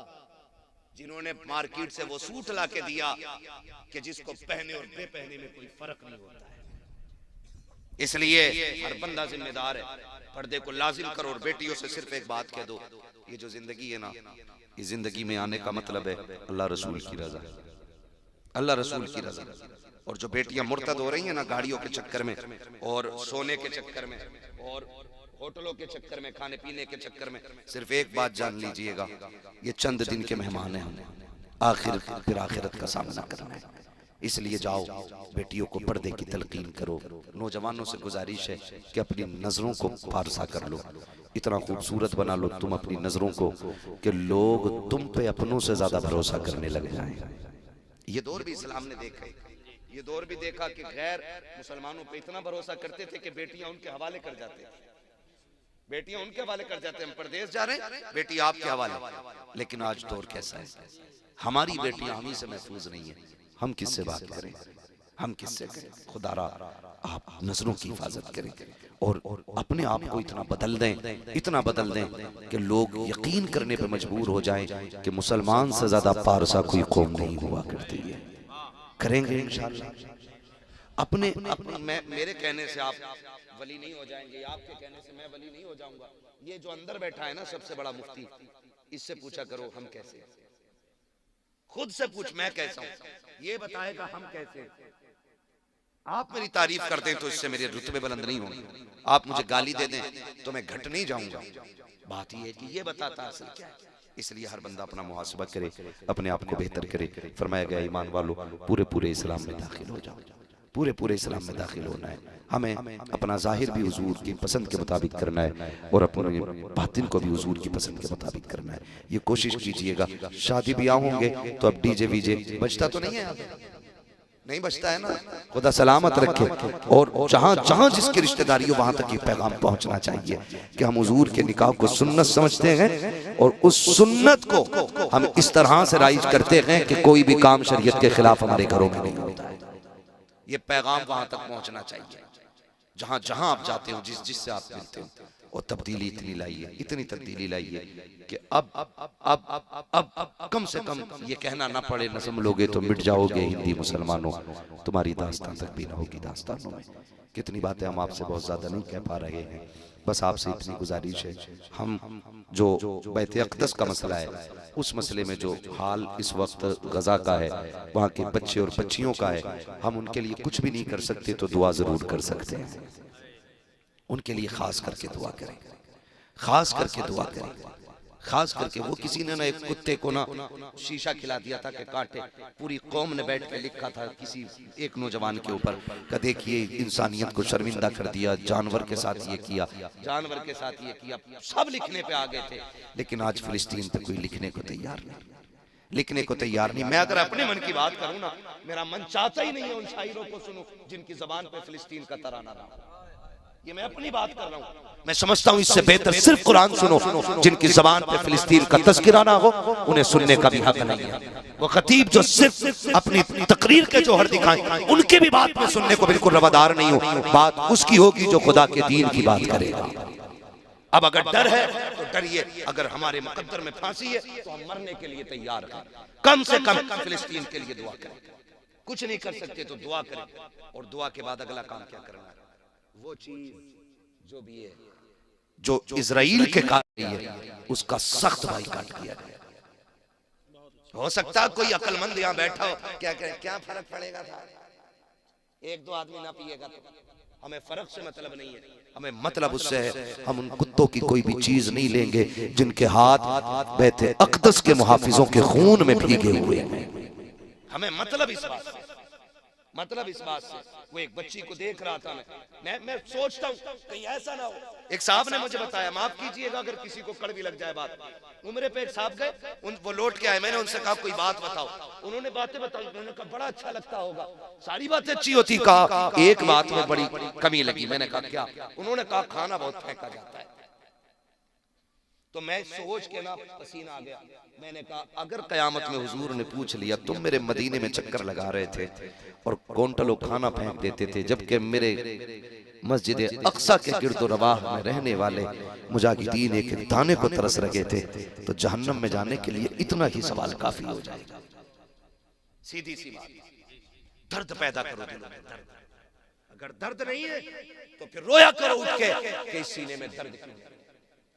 जिन्होंने मार्केट से वो सूट ला के दिया कि जिसको पहने और बेपहने में कोई फर्क नहीं होता है। इसलिए हर बंदा जिम्मेदार है, पर्दे को लाजिम करो। और बेटियों से सिर्फ एक बात कह दो, ये जो जिंदगी है ना, इस जिंदगी में आने का मतलब है अल्लाह रसूल की रजा, अल्लाह रसूल की रजा। और जो बेटियां मुर्तद हो रही हैं ना गाड़ियों के चक्कर में और सोने के चक्कर में और होटलों के चक्कर में, खाने पीने के चक्कर में, सिर्फ एक बात जान लीजिएगा, ये चंद दिन के मेहमान हैं, हम फिर आखिरत का सामना करना है। इसलिए जाओ बेटियों को पर्दे की तलकीन करो। नौजवानों से गुजारिश है कि अपनी नजरों को पारसा कर लो, इतना खूबसूरत बना लो तुम अपनी नजरों को कि लोग तुम पे अपनों से ज्यादा भरोसा करने लग जाएं। ये दौर भी इस्लाम ने देखा, ये दौर भी देखा कि गैर मुसलमानों पे इतना भरोसा करते थे कि बेटियां उनके हवाले कर जाते, बेटियां उनके हवाले कर जाते। हम परदेश जा रहे हैं, बेटी आपके हवाले। लेकिन आज दौर कैसा है, हमारी बेटियां हम ही से महफूज नहीं है, हम किससे बात करें, हम किससे करें? खुदारा आप नजरों की हिफाजत करें और अपने आप को इतना बदल दें, इतना बदल दें कि लोग यकीन करने पर मजबूर हो जाएं कि मुसलमान से ज्यादा पारसा कोई कौम नहीं हुआ करती है। करेंगे इंशाअल्लाह। अपने मेरे कहने से आप वली नहीं हो जाएंगे, आपके कहने से मैं वली नहीं हो जाऊंगा। ये जो अंदर बैठा है ना सबसे बड़ा मुफ्ती, इससे पूछा करो हम कैसे, खुद से पूछ मैं कैसा हूं, ये बताएगा हम कैसे। आप मेरी तारीफ कर दें तो इससे मेरे रुतबे बुलंद नहीं होंगे, आप मुझे गाली दे दें तो मैं घट नहीं जाऊंगा। बात ये है कि ये बताता असल क्या है। इसलिए हर बंदा अपना मुहासबा करे, अपने आप को बेहतर करे। फरमाया गया ईमान वालों पूरे इस्लाम में दाखिल हो जाओ, पूरे इस्लाम में दाखिल होना है। हमें अपना जाहिर भी हुजूर की पसंद के मुताबिक करना है और अपने बातिन को भी हुजूर की पसंद के मुताबिक करना है। ये कोशिश कीजिएगा। शादी ब्याह होंगे तो अब डीजे वीजे बजता तो नहीं है, नहीं बचता है ना, खुदा सलामत रखे। और जहां जहां जिसकी रिश्तेदारी हो वहां तक ये पैगाम पहुंचना चाहिए कि हम हुजूर के निकाह को सुन्नत समझते हैं और उस सुन्नत को हम इस तरह से राइज करते हैं कि कोई भी काम शरीयत के खिलाफ हमारे घरों में नहीं होता है। ये पैगाम वहां तक पहुंचना चाहिए। जहां जहां आप जाते हो, जिससे आप मिलते हो, और तब्दीली इतनी लाइए, इतनी तब्दीली लाइए कि अब कम से कम ये कहना ना पड़े नज़म लोगे तो मिट जाओगे हिंदी मुसलमानों, तुम्हारी दास्तान तक भी ना होगी दास्तानों में। कितनी बातें हम आपसे बहुत ज्यादा नहीं कह पा रहे हैं, बस आपसे इतनी गुजारिश है, हम जो बैत अक़दस का मसला है उस मसले में जो हाल इस वक्त गजा का है, वहाँ के बच्चे और बच्चियों का है, हम उनके लिए कुछ भी नहीं कर सकते तो दुआ जरूर कर सकते हैं। उनके लिए खास करके दुआ करें, खास करके दुआ करें। खास करके वो किसी ने ना एक कुत्ते को ना शीशा खिला दिया था कि काटे, पूरी कौम ने बैठ के लिखा था किसी एक नौजवान के ऊपर कि देखिए इंसानियत को शर्मिंदा कर दिया, जानवर के साथ ये किया, जानवर के साथ ये किया, सब लिखने पे आ गए थे। लेकिन आज फिलिस्तीन पे कोई लिखने को तैयार नहीं, लिखने को तैयार नहीं। मैं अगर अपने मन की बात करूं ना, मेरा मन चाहता ही नहीं है उन शायरों को सुनूं जिनकी जबान पे फिलिस्तीन का तराना ना। ये मैं अपनी बात कर रहा हूं। मैं समझता हूं इससे बेहतर सिर्फ कुरान सुनो, जिनकी जबान पे फिलिस्तीन का तज़किरा ना हो उन्हें सुनने का भी हक नहीं है। वो खतीब जो सिर्फ अपनी तकरीर के जौहर दिखाएं, उनके भी बात में सुनने को बिल्कुल रवादार नहीं हो। बात उसकी होगी जो खुदा के दीन की बात करेगा। अब अगर डर है तो डरिए, अगर हमारे मुकद्दर में फांसी है तो हम मरने के लिए तैयार हैं। कम से कम फिलिस्तीन के लिए दुआ करें। कुछ नहीं कर सकते तो दुआ करें, और दुआ के बाद अगला काम क्या करना है, वो चीज जो भी है जो इजराइल के काट रही है उसका सख्त बाइकाट किया गया। हो सकता है कोई अक्लमंद यहाँ बैठा हो, क्या फर्क पड़ेगा था, एक दो आदमी ना पिएगा तो। हमें फर्क से मतलब नहीं है, हमें मतलब उससे है हम उन कुत्तों की कोई भी चीज नहीं लेंगे जिनके हाथ बैते अक़दस के मुहाफिजों के खून में भीगे हुए हैं। हमें मतलब इस बात से, मतलब इस बात से। वो एक बच्ची को देख रहा था, मैं सोचता हूँ कहीं ऐसा ना हो। एक साहब ने मुझे बताया, माफ कीजिएगा अगर किसी को कड़वी लग जाए बात, उम्र पे एक साहब गए, वो लौट के आए, मैंने उनसे कहा कोई बात बताओ, उन्होंने बातें बताई, उन्होंने कहा बड़ा अच्छा लगता होगा, सारी बातें अच्छी होती, कहा एक बात में बड़ी कमी लगी। मैंने कहा क्या? उन्होंने कहा खाना बहुत फेंका जाता है। तो मैं सोच के ना पसीना आ गया। मैंने कहा अगर कयामत में हुजूर ने पूछ लिया तुम मेरे मदीने में चक्कर लगा रहे थे और क्विंटलों खाना फेंक देते थे, जबकि मेरे मस्जिद अक्सा के गिरदो रवाह में रहने वाले मुजाहिदीन एक दाने को तरस रहे थे, तो जहन्नम में जाने के लिए इतना ही सवाल काफी हो जाएगा। सीधी सी बात, दर्द पैदा करो दिलों में, दर्द। अगर दर्द नहीं है तो फिर रोया करो उठ के कि इस सीने में दर्द क्यों है।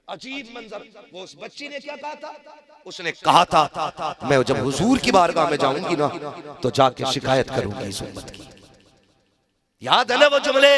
अजीब मंजर। वो उस बच्ची ने क्या कहा था? उसने कहा था मैं जब हुजूर की बारगाह में जाऊंगी ना तो जाके शिकायत करूंगी इस उम्मत की। याद है ना वो जुमले?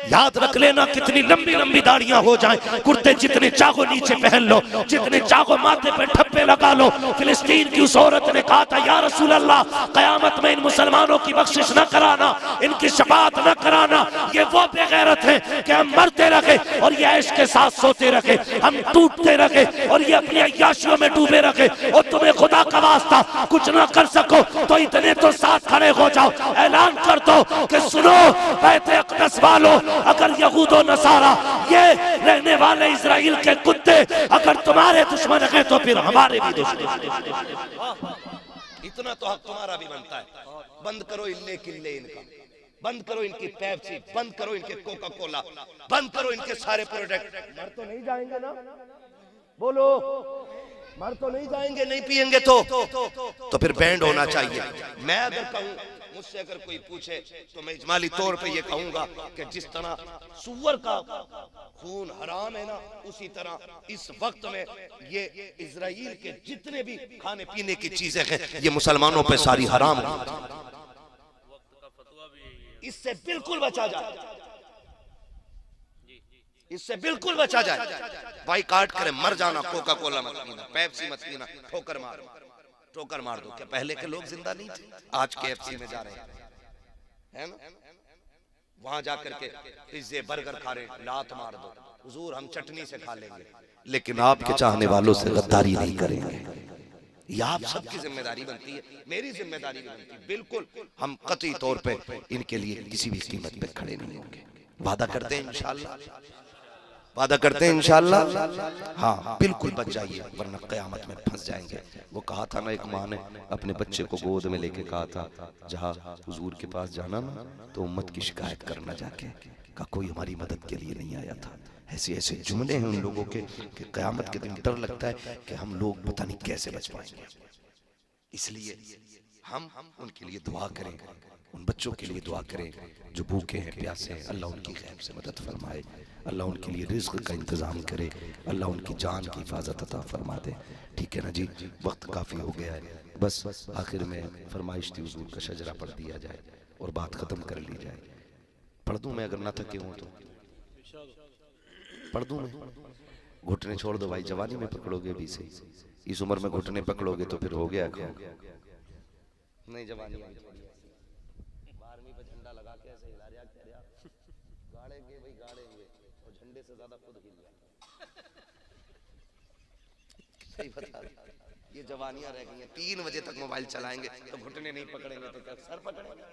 याद रख लेना, कितनी लंबी लंबी दाढ़ियां हो जाएं, कुर्ते जितने चाहो नीचे पहन लो, जितने चाहो माथे पे ठप्पे लगा लो। फिलिस्तीन की उस औरत ने कहा था या रसूल अल्लाह, कयामत में इन मुसलमानों की बख्शिश न कराना, इनकी शफाअत न कराना। ये वो बेगैरत हैं कि हम मरते रहे और ये ऐश के साथ सोते रहे, हम टूटते रहे और ये अपनी अय्याशियों में डूबे रहे। और तुम्हें खुदा का वास्ता कुछ ना कर सको तो इतने तो साथ खड़े हो जाओ, ऐलान कर दो कि सुनो बैत अक़दस वालों, अगर यहूदो नसारा ये रहने वाले इजराइल के कुत्ते अगर तुम्हारे दुश्मन है तो फिर हमारे भी दुश्मन। इतना तो हक तुम्हारा भी बनता है। बंद करो इल्ले किल्ले इनका, बंद करो इनकी पेप्सी, बंद करो इनके कोका कोला, बंद करो इनके सारे प्रोडक्ट। मर तो नहीं जाएंगे ना? बोलो, मर तो नहीं जाएंगे? नहीं पिएंगे तो फिर बैंड होना चाहिए। मैं अगर कहूं, मुझसे अगर कोई पूछे तो मैं इजमाली तौर पे ये कहूंगा कि जिस तरह सुअर का खून हराम है ना, उसी तरह इस वक्त में ये इजराइल के जितने भी खाने पीने की चीजें हैं ये मुसलमानों पे सारी हराम है। इससे बिल्कुल बचा जाए, इससे बिल्कुल बचा जाए। बाइकाट करें, मर जाना, कोका कोला मत पीना, पेप्सी मत पीना, ठोकर मार दो। क्या पहले के लोग जिंदा नहीं थे? आज KFC में जा रहे हैं ना, वहां जाकर के पिज्जे बर्गर खा रहे, लात मार दो। हुजूर हम चटनी से खा लेंगे लेकिन आपके चाहने वालों से गद्दारी नहीं करेंगे। ये आप सबकी जिम्मेदारी बनती है, मेरी जिम्मेदारी भी बनती है। बिल्कुल हम कतई तौर पे इनके लिए किसी भी कीमत पे खड़े नहीं होंगे। वादा करते हैं इंशाअल्लाह, वादा करते हैं इंशाअल्लाह। हाँ बिल्कुल बच जाइए वरना कयामत में फंस जाएंगे। वो कहा था ना, एक माँ ने अपने बच्चे को गोद में लेके कहा था जहाँ हुजूर के पास जाना ना तो उम्मत की शिकायत करना जाके, कहा कोई हमारी मदद के लिए नहीं आया था। ऐसे ऐसे जुमले हैं उन लोगों के कि कयामत के दिन डर लगता है कि हम लोग पता नहीं कैसे बच पाएंगे। इसलिए हम उनके लिए दुआ करें, उन बच्चों के लिए दुआ करें जो भूखे हैं प्यासे हैं। अल्लाह उनकी खैर से मदद फरमाए, अल्लाह उनके लिए रिज़्क़ का इंतज़ाम करे, अल्लाह उनकी जान की हिफाजत अता फरमा दे। ठीक है ना जी, वक्त काफ़ी हो गया है, बस आखिर में फरमाइश थी हुजूर का शजरा पढ़ दिया जाए और बात ख़त्म कर ली जाए। पढ़ दूँ मैं? अगर ना थके हूँ तो पढ़ दूँ मैं? घुटने छोड़ दो भाई, जवानी में पकड़ोगे भी सही, इस उम्र में घुटने पकड़ोगे तो फिर हो गया काम। नहीं जवानी 12वीं पे झंडा लगा के ऐसे हिला रहा गाड़ेंगे भाई, गाड़ेंगे और झंडे से ज्यादा खुद हिल गया। सही बता, ये जवानियां रह गई हैं। 3 बजे तक मोबाइल चलाएंगे तो घुटने नहीं पकड़ेंगे तो क्या सर पकड़ेंगे?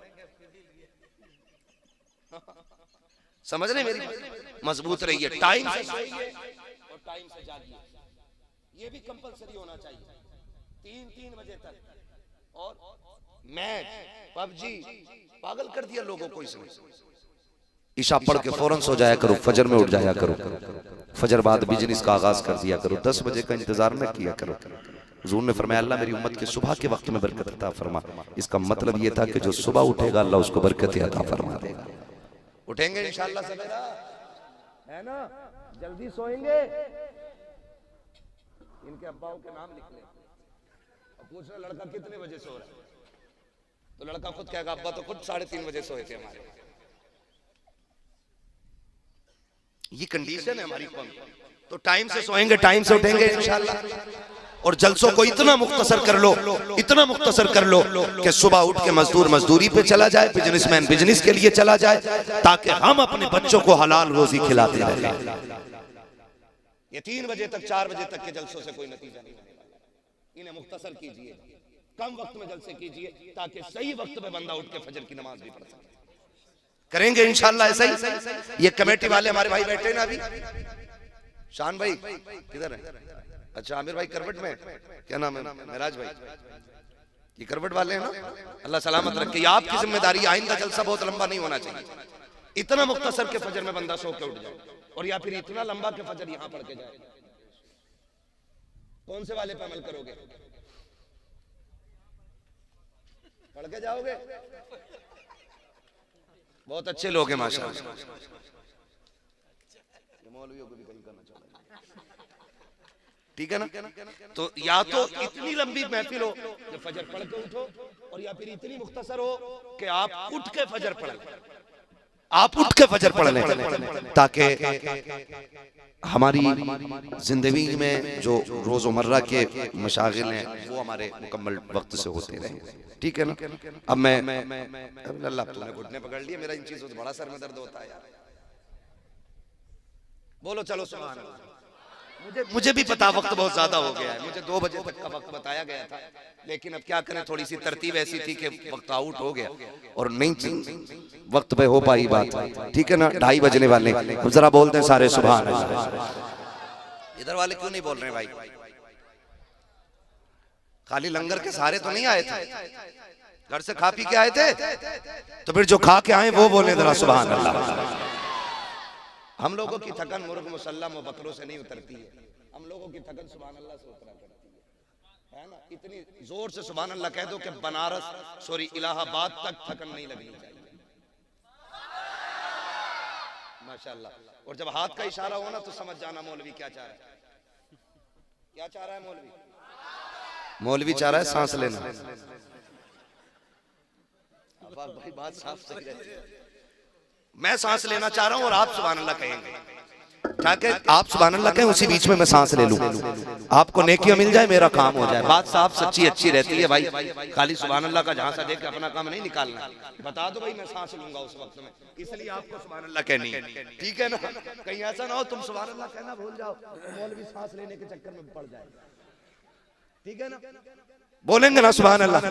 समझ रहे मेरी? मजबूत रहिए, टाइम से सोइए और टाइम से जागिए, ये भी कंपलसरी होना चाहिए। 3 बजे तक और मैच PUBG पागल कर दिया लोगों को इसने। ईशा पढ़ के फौरन सो जाया करो, फजर में उठ जाया करो, फजर बाद बिजनेस का आगाज कर दिया करो, 10 बजे का इंतजार न किया करो। हुजूर ने फरमाया अल्लाह मेरी उम्मत के सुबह के वक्त में बरकत अता फरमा। इसका मतलब ये था कि जो सुबह उठेगा अल्लाह उसको बरकत अता फरमा देगा। उठेंगे इंशाअल्लाह सवेरा, है ना? जल्दी सोएंगे? इनके अब्बाओं के नाम लिख ले और पूछ रहे लड़का कितने बजे सो रहा है, तो लड़का खुद कहेगा अब्बा तो खुद 3:30 बजे सोए थे हमारे। ये कंडीशन है हमारी कौम। तो टाइम से सोएंगे, टाइम से उठेंगे इंशाल्लाह। और जलसों को इतना मुख्तसर कर लो, इतना मुख्तसर कर लो कि सुबह उठ के मजदूर मजदूरी पे चला जाए, बिजनेसमैन बिजनेस के लिए चला जाए, ताकि हम अपने बच्चों को हलाल रोजी खिलाते रहे। ये 3 बजे तक 4 बजे तक के जलसों से कोई नतीजा नहीं होने वाला। इन्हें मुख्तसर कीजिए, कम वक्त में जलसे कीजिए, ताकि सही वक्त में बंदा उठ के फजर की नमाज भी पढ़ सके। करेंगे इंशाल्लाह ऐसा ही। ये कमेटी वाले हमारे भाई बैठे हैं ना अभी, शान भाई किधर है? अच्छा आमिर भाई करवट में, क्या नाम है? महराज भाई, ये करवट वाले हैं ना। अल्लाह सलामत रखे। ये आपकी जिम्मेदारी। आइंदा जलसा बहुत लंबा नहीं होना चाहिए। इतना मुख्तसर के फजर में बंदा सो के उठ जाए, और या फिर इतना लंबा के फजर यहां पढ़ के जाए। कौन से वाले पे अमल करोगे? पढ़ के जाओगे? बहुत अच्छे लोग हैं माशाअल्लाह। मौलवियों को भी कहीं करना चाहिए, ठीक है ना? तो या तो इतनी लंबी महफिल हो कि फजर पढ़ के उठो, और या फिर इतनी मुख्तसर हो कि आप उठ के फजर पढ़ लें। आप उठ के फजर पढ़ लें, ताकि हमारी जिंदगी में जो रोजमर्रा के मशागिल हैं वो हमारे मुकम्मल वक्त से होते रहे, ठीक है ना? अब मैं अल्लाह तूने घुटने पकड़ लिए, मेरा इन चीजों से बड़ा सर में दर्द होता है यार। बोलो चलो सुभान अल्लाह। मुझे भी पता वक्त बहुत ज्यादा हो गया है, मुझे 2 बजे तक का वक्त बताया गया था, लेकिन अब क्या करें, थोड़ी सी तरतीब ऐसी थी कि वक्त आउट हो गया और नहीं वक्त पे हो पाई बात, ठीक है ना? 2:30 बजने वाले। जरा बोलते हैं सारे सुभान अल्लाह। इधर वाले क्यों नहीं बोल रहे भाई? खाली लंगर के सहारे तो नहीं आए थे, घर से खा पी के आए थे, तो फिर जो खा के आए वो बोले जरा सुभान अल्लाह। हम लोगों की थकन मुर्ग मुसल्लम और बकरों से नहीं उतरती है, हम लोगों की थकन सुभान अल्लाह से उतरा करती है ना? इतनी जोर से सुभान अल्लाह कह दो कि बनारस सॉरी इलाहाबाद तक थकन नहीं लगनी चाहिए, माशाअल्लाह। और जब हाथ का इशारा हो ना तो समझ जाना मौलवी क्या चाह रहा है। क्या चाह रहा है मौलवी? मौलवी चाह रहा है सांस लेना। भाई बात साफ सही रहती है। मैं सांस लेना चाह रहा हूं और आप सुभान अल्लाह कहेंगे, ठीक है? आप सुभान अल्लाह कहें, उसी बीच में मैं सांस ले लूं, आपको नेकियां मिल जाए, मेरा काम हो जाए। बात साफ सच्ची अच्छी रहती है भाई। खाली सुभान अल्लाह का झांसा देख के अपना काम नहीं निकालना। बता दो भाई मैं सांस लूंगा उस वक्त में, इसलिए आपको सुभान अल्लाह कहनी है, ठीक है ना? कहीं ऐसा ना हो तुम सुभान अल्लाह कहना भूल जाओ, मौलवी सांस लेने के चक्कर में पड़ जाए, ठीक है ना? बोलेंगे ना सुभान अल्लाह।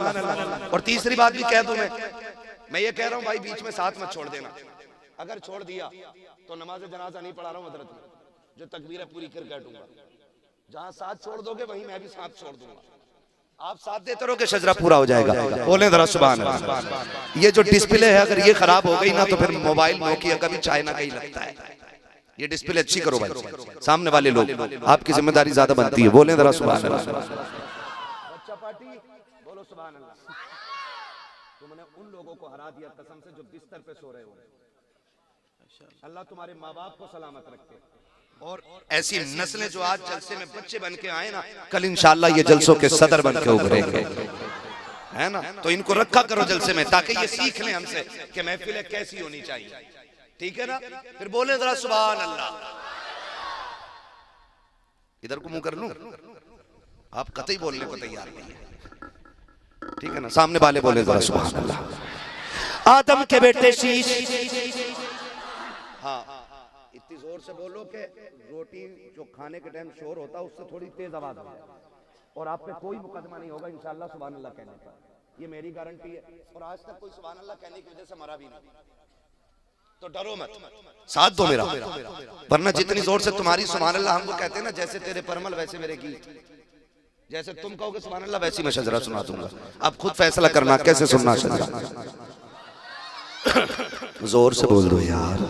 और तीसरी बात भी कह दूं, मैं ये कह रहा हूं भाई बीच में साथ मत छोड़ देना। अगर छोड़ दिया तो नमाज जनाजा नहीं पढ़ा रहा हूं हजरत में, जो तकबीर पूरी कर काटूंगा। जहां साथ छोड़ दोगे वहीं मैं भी साथ छोड़ दूंगा। आप साथ देते रहोगे, शजरा पूरा हो जाएगा। बोले जरा सुभान अल्लाह। ये जो डिस्प्ले है अगर ये खराब हो गई ना तो फिर मोबाइल नोकिया का भी चाइना का ही लगता है। ये डिस्प्ले अच्छी करो भाई, सामने वाले लोग, आपकी जिम्मेदारी ज्यादा बनती है। बोले जरा सुभान अल्लाह। बच्चा पार्टी बोलो सुभान अल्लाह। तुमने उन लोगों को हरा दिया कसम से जो बिस्तर पे सो रहे हो। अल्लाह तुम्हारे माँ बाप को सलामत रखे, और ऐसी नस्लें जो आज जलसे में बच्चे बन के आए ना, कल इंशाअल्लाह ये जलसों के सदर बन के उभरेंगे, है ना? तो इनको रखा करो जलसे में, ताकि ये सीख लें हमसे कि महफिलें कैसी होनी चाहिए, ठीक है ना? फिर बोले जरा सुभान अल्लाह। इधर को मुंह कर लूं, आप कतई बोलने को तैयार नहीं है, ठीक है ना? सामने वाले बोले जरा सुभान अल्लाह। आदम के बेटे शीश, हाँ इतनी जोर से बोलो कि रोटी जो खाने के टाइम शोर होता है उससे थोड़ी तेज आवाज हो, और आप पे कोई मुकदमा नहीं होगा इंशाअल्लाह सुभान अल्लाह कहने का, ये मेरी गारंटी है। और आज तक कोई सुभान अल्लाह कहने की वजह से मरा भी नहीं, तो डरो मत, साथ दो मेरा। वरना जितनी जोर से तुम्हारी सुभान अल्लाह हमको कहते हैं ना, जैसे तेरे परमल वैसे मेरे गीत, जैसे तुम कहोगे सुभान अल्लाह वैसी मैं शजरा सुना दूंगा। अब खुद फैसला करना कैसे सुनना शजरा। जोर से बोल दो यार।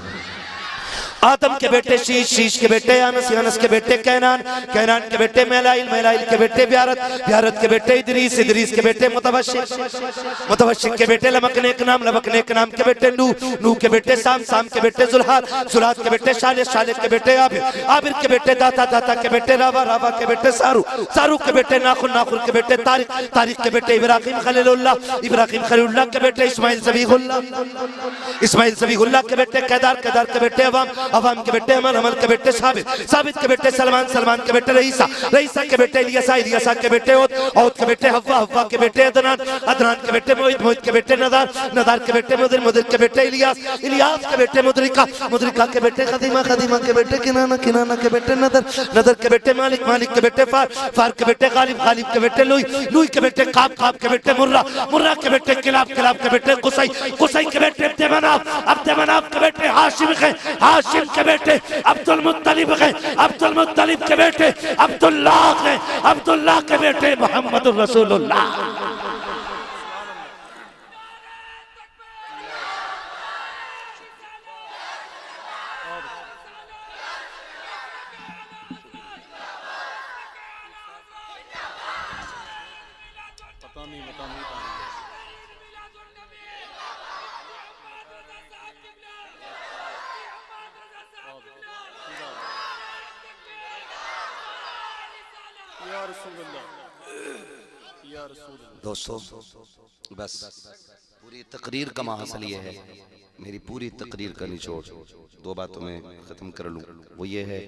आदम के बेटे शीश, शीश के बेटे अनस, अनस के बेटे कैनान, कैनान के बेटे मेलाइल, मेलाइल के बेटे ब्यारत, ब्यारत के बेटे इदरीस, इदरीस के बेटे मुतवशिक, मुतवशिक के बेटे लमक नेक नाम, लमक नेक नाम के बेटे नूह, नूह के बेटे साम, साम के बेटे जुल्हाद, जुल्हाद के बेटे शालिद, शालिद के बेटे आबिर, आबिर के बेटे दाता, दाता के बेटे रावा, रावा के बेटे सारू, सारू के बेटे नाखुन, नाखुन के बेटे तारिक, तारिक के बेटे इब्राहिम खलीलुल्लाह, इब्राहिम खलीलुल्लाह के बेटे इस्माइल ज़बीहुल्लाह, इस्माइल ज़बीहुल्लाह के बेटे केदार, केदार के बेटे अवाम, अवाम के बेटे अमल, अमल के बेटे साबित, साबित के बेटे सलमान, सलमान के बेटे रईसा, रईसा के बेटे इलियासा, इलियासा के बेटे औद, औद के बेटे हव्वा, हव्वा के बेटे अदनान, अदनान के बेटे मोहित, मोहित के बेटे नदार, नदार के बेटे मुदिर, मुदिर के बेटे इलियास, इलियास के बेटे मुदरिका, मुदरिका के बेटे खदीमा, खदीमा के बेटे किनाना, किनाना के बेटे नदर, नदर के बेटे मालिक, मालिक के बेटे फार, फार के बेटे गालिब, गालिब के बेटे लुई, लुई के बेटे काब, काब के बेटे मुर्रा, मुर्रा के बेटे किलाब, किलाब के बेटे कुसई, कुसई के बेटे अब्द मनाफ, अब्द मनाफ के बेटे हाशिम है, हाशिम के बेटे अब्दुल मुत्तलिब है, अब्दुल मुत्तलिब के बेटे अब्दुल्लाह है, अब्दुल्लाह के बेटे मोहम्मद रसूलुल्लाह। दोस्तों बस पूरी तकरीर का महासल ये है, मेरी पूरी तकरीर का निचोड़ दो बातों में ख़त्म कर लूँ। वो ये है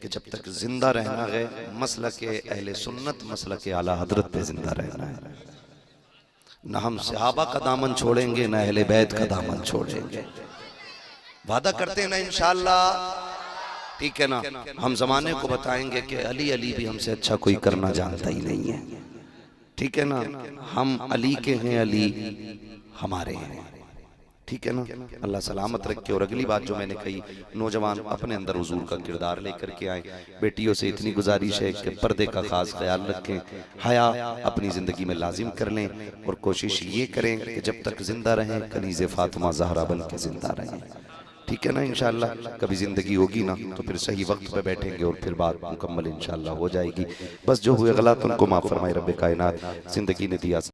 कि जब तक जिंदा रहना है मसला के अहले सुन्नत, मसला के आला हजरत पे जिंदा रहना है। न हम सहाबा का दामन छोड़ेंगे, न अहले बैत का दामन छोड़ेंगे। वादा करते हैं ना इंशाअल्लाह, ठीक है ना। हम जमाने को बताएंगे कि अली अली भी हमसे अच्छा कोई करना जानता ही नहीं है, ठीक है ना। हम अली के हैं, अली हमारे हैं, ठीक है ना। अल्लाह सलामत रखे। और अगली बात जो मैंने कही, नौजवान अपने अंदर हुजूर का किरदार लेकर के आए। बेटियों से इतनी गुजारिश है कि पर्दे का खास ख्याल रखें, हया अपनी ज़िंदगी में लाजिम कर लें और कोशिश ये करें कि जब तक जिंदा रहें कनीज़े फातिमा ज़हरा बन के जिंदा रहें, ठीक है ना। इंशाअल्लाह कभी ज़िंदगी होगी ना तो फिर सही वक्त पे बैठेंगे और फिर बात मुकम्मल इंशाअल्लाह हो जाएगी। बस जो हुए गलत उनको माफ़ फरमाए रब्बे कायनात। ज़िंदगी ने दिया